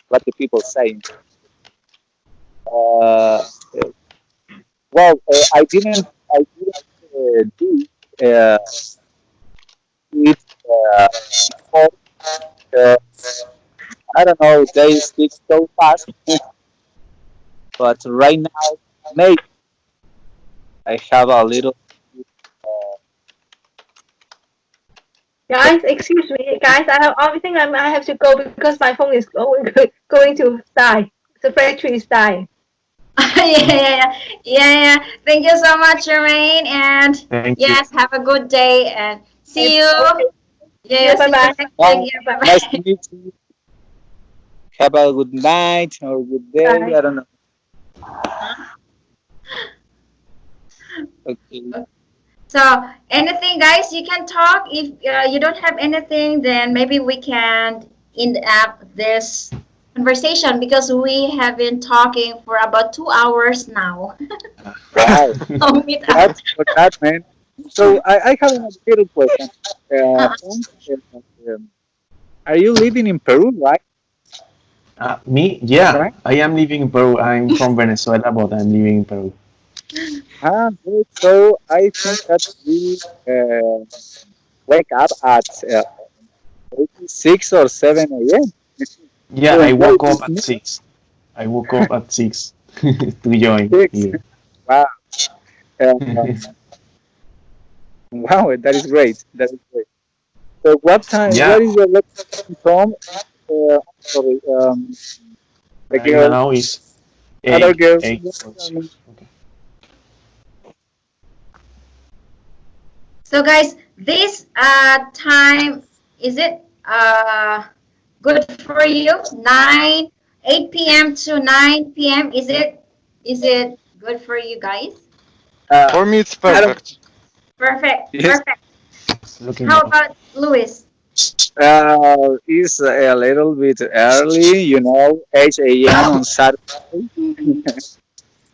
what the people say. Uh, I didn't do uh, it before. Uh, I don't know. They speak so fast, but right now, maybe I have a little. Guys, excuse me, guys. I think I have to go because my phone is going to die. The battery is dying. Yeah. Thank you so much, Jermaine, and Thank you. yes, have a good day and see you. Okay. See Yeah, you. Bye see you bye. next Bye. week. Yeah, bye Nice to bye. meet you. Have a good night or good day. Bye. I don't know. Okay. So, anything, guys, you can talk. If you don't have anything, then maybe we can end up this conversation because we have been talking for about 2 hours now. Wow. So, meet up. That's for that, man. So I have a little question. Uh, Frank, are you living in Peru, right? Me? Yeah, Frank? I am living in Peru. I'm from Venezuela, but I'm living in Peru. Ah, good. So I think that you wake up at 6 or 7 a.m. Yeah, to I enjoy woke up this at meal. 6. I woke up at 6 to join 6. here. Wow. Um, wow, that is great. That is great. So what time? Yeah, What is your location from? Sorry, the right girls, now is other 8, girls. 8 What or tell me. 6. Okay. so, guys, this time is it good for you? 8 p.m. to 9 p.m. Is it good for you guys? Uh, For me, it's I don't. perfect. Perfect. Yes. Perfect. Looking How now. about Louis? It's a little bit early, 8 a.m. on Saturday.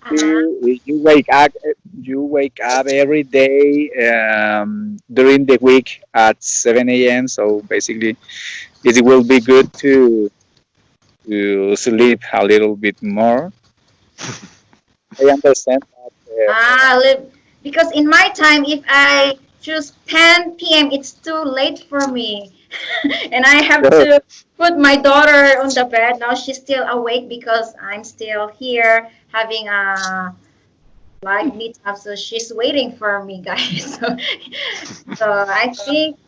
Uh-huh. You wake up every day during the week at 7 a.m. So basically, it will be good to sleep a little bit more. I understand that. Because in my time, if I choose 10 p.m., it's too late for me. And I have Uh, to put my daughter on the bed. Now she's still awake because I'm still here having a live meetup. So she's waiting for me, guys. So I think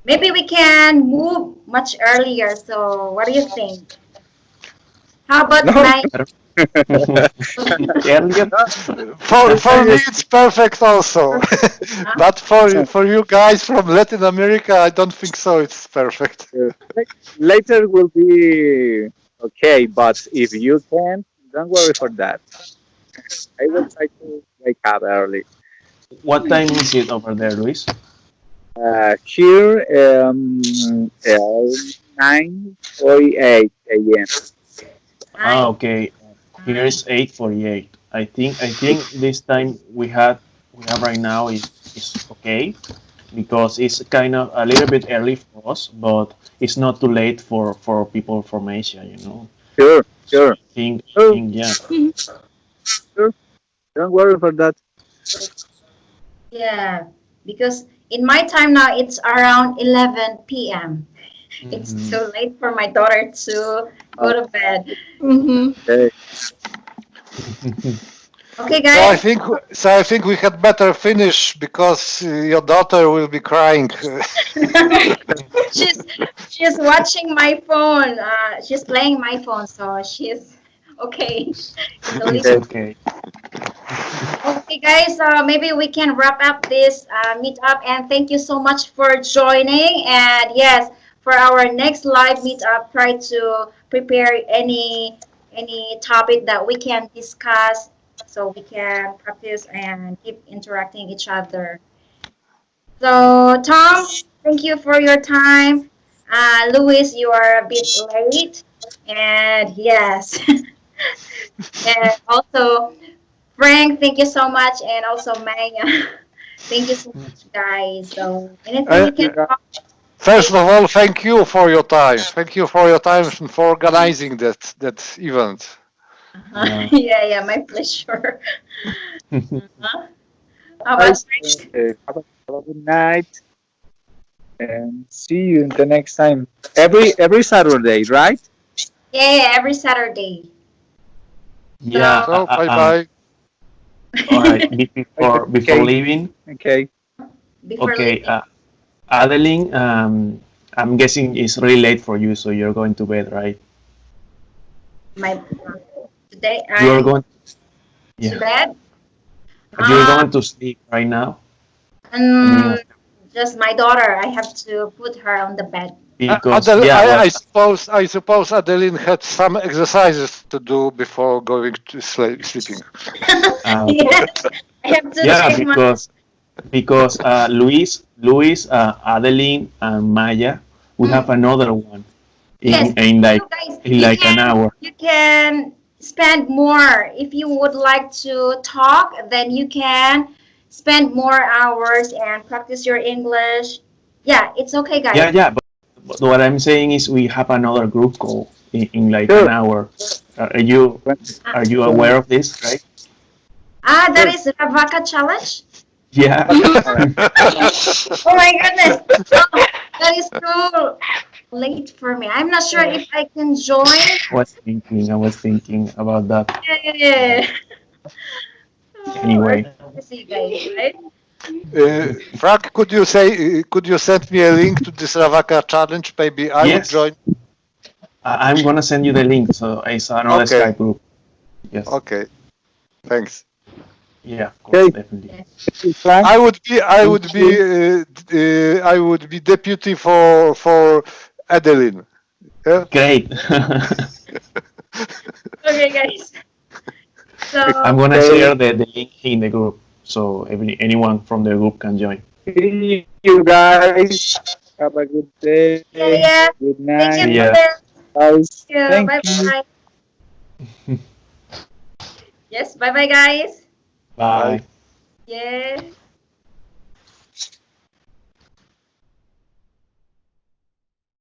maybe we can move much earlier. So what do you think? How about no, my Earlier? no, For me, yes. it's perfect also. But for you guys from Latin America, I don't think so. It's perfect. Later will be okay, but if you can, don't worry for that. I will try to wake up early. What time is it over there, Luis? Here, 9:48 a.m. Ah, nine? okay. Here is 8:48. I think this time we have right now is okay because it's kind of a little bit early for us, but it's not too late for people from Asia. Sure, So sure, sure, yeah. sure. Don't worry for that. Yeah, because in my time now it's around 11 p.m. It's Mhm. too late for my daughter to go Uh, to bed. Mm-hmm. okay. Okay, So I guys. think I think we had better finish because your daughter will be crying. she's she's watching my phone. She's playing my phone, so she's okay. So It's Okay. okay. okay, guys. Maybe we can wrap up this meetup, and thank you so much for joining. And yes, for our next live meetup, try to prepare any topic that we can discuss, so we can practice and keep interacting each other. So, Tom, thank you for your time. Louis, you are a bit late, and yes, and also Frank, thank you so much, and also Maya, thank you so much, guys. So, anything I, you can talk? First of all, thank you for your time. Thank you for your time and for organizing that event. Yeah, my pleasure. How about Guys, have a good night and see you in the next time. Every Saturday, right? yeah, every Saturday. Yeah. So bye bye. All right. Before Okay. leaving, Okay. Before okay. leaving. Adeline, I'm guessing it's really late for you, so you're going to bed, right? My today You're I'm going. to Yeah. bed. You're going to sleep right now. I Um, mean, just my daughter. I have to put her on the bed. because yeah, I suppose Adeline had some exercises to do before going to sleeping. Yes, I have to yeah, check my. because Luis, Adeline, and Maya, we have Mm. another one Yes, in like you guys, an hour. you can spend more if you would like to talk. Then you can spend more hours and practice your English. Yeah, it's okay, Yeah, guys. yeah. But what I'm saying is we have another group call in like an Sure. hour. Are you aware of this, right? That is Ravaka challenge. Yeah. Oh my goodness. Oh, that is too late for me. I'm not sure if I can join. I was thinking about that. Yeah. Oh, Anyway, to see you guys, right? Frank, could you send me a link to this Ravaka challenge? Maybe I would yes, join. I'm gonna send you the link. So it's another Okay. Skype group. Yes. Okay. Thanks. Yeah, of course, Okay. definitely. Frank, I would be deputy for Adeline. Yeah? Great. Okay, guys. So, I'm gonna Okay. share the link in the group so anyone from the group can join. See you guys. Have a good day. yeah. Good Thank you night, See for ya. the. guys. Yeah, Thank bye you. bye. Yes, bye bye, guys. Bye. Yeah.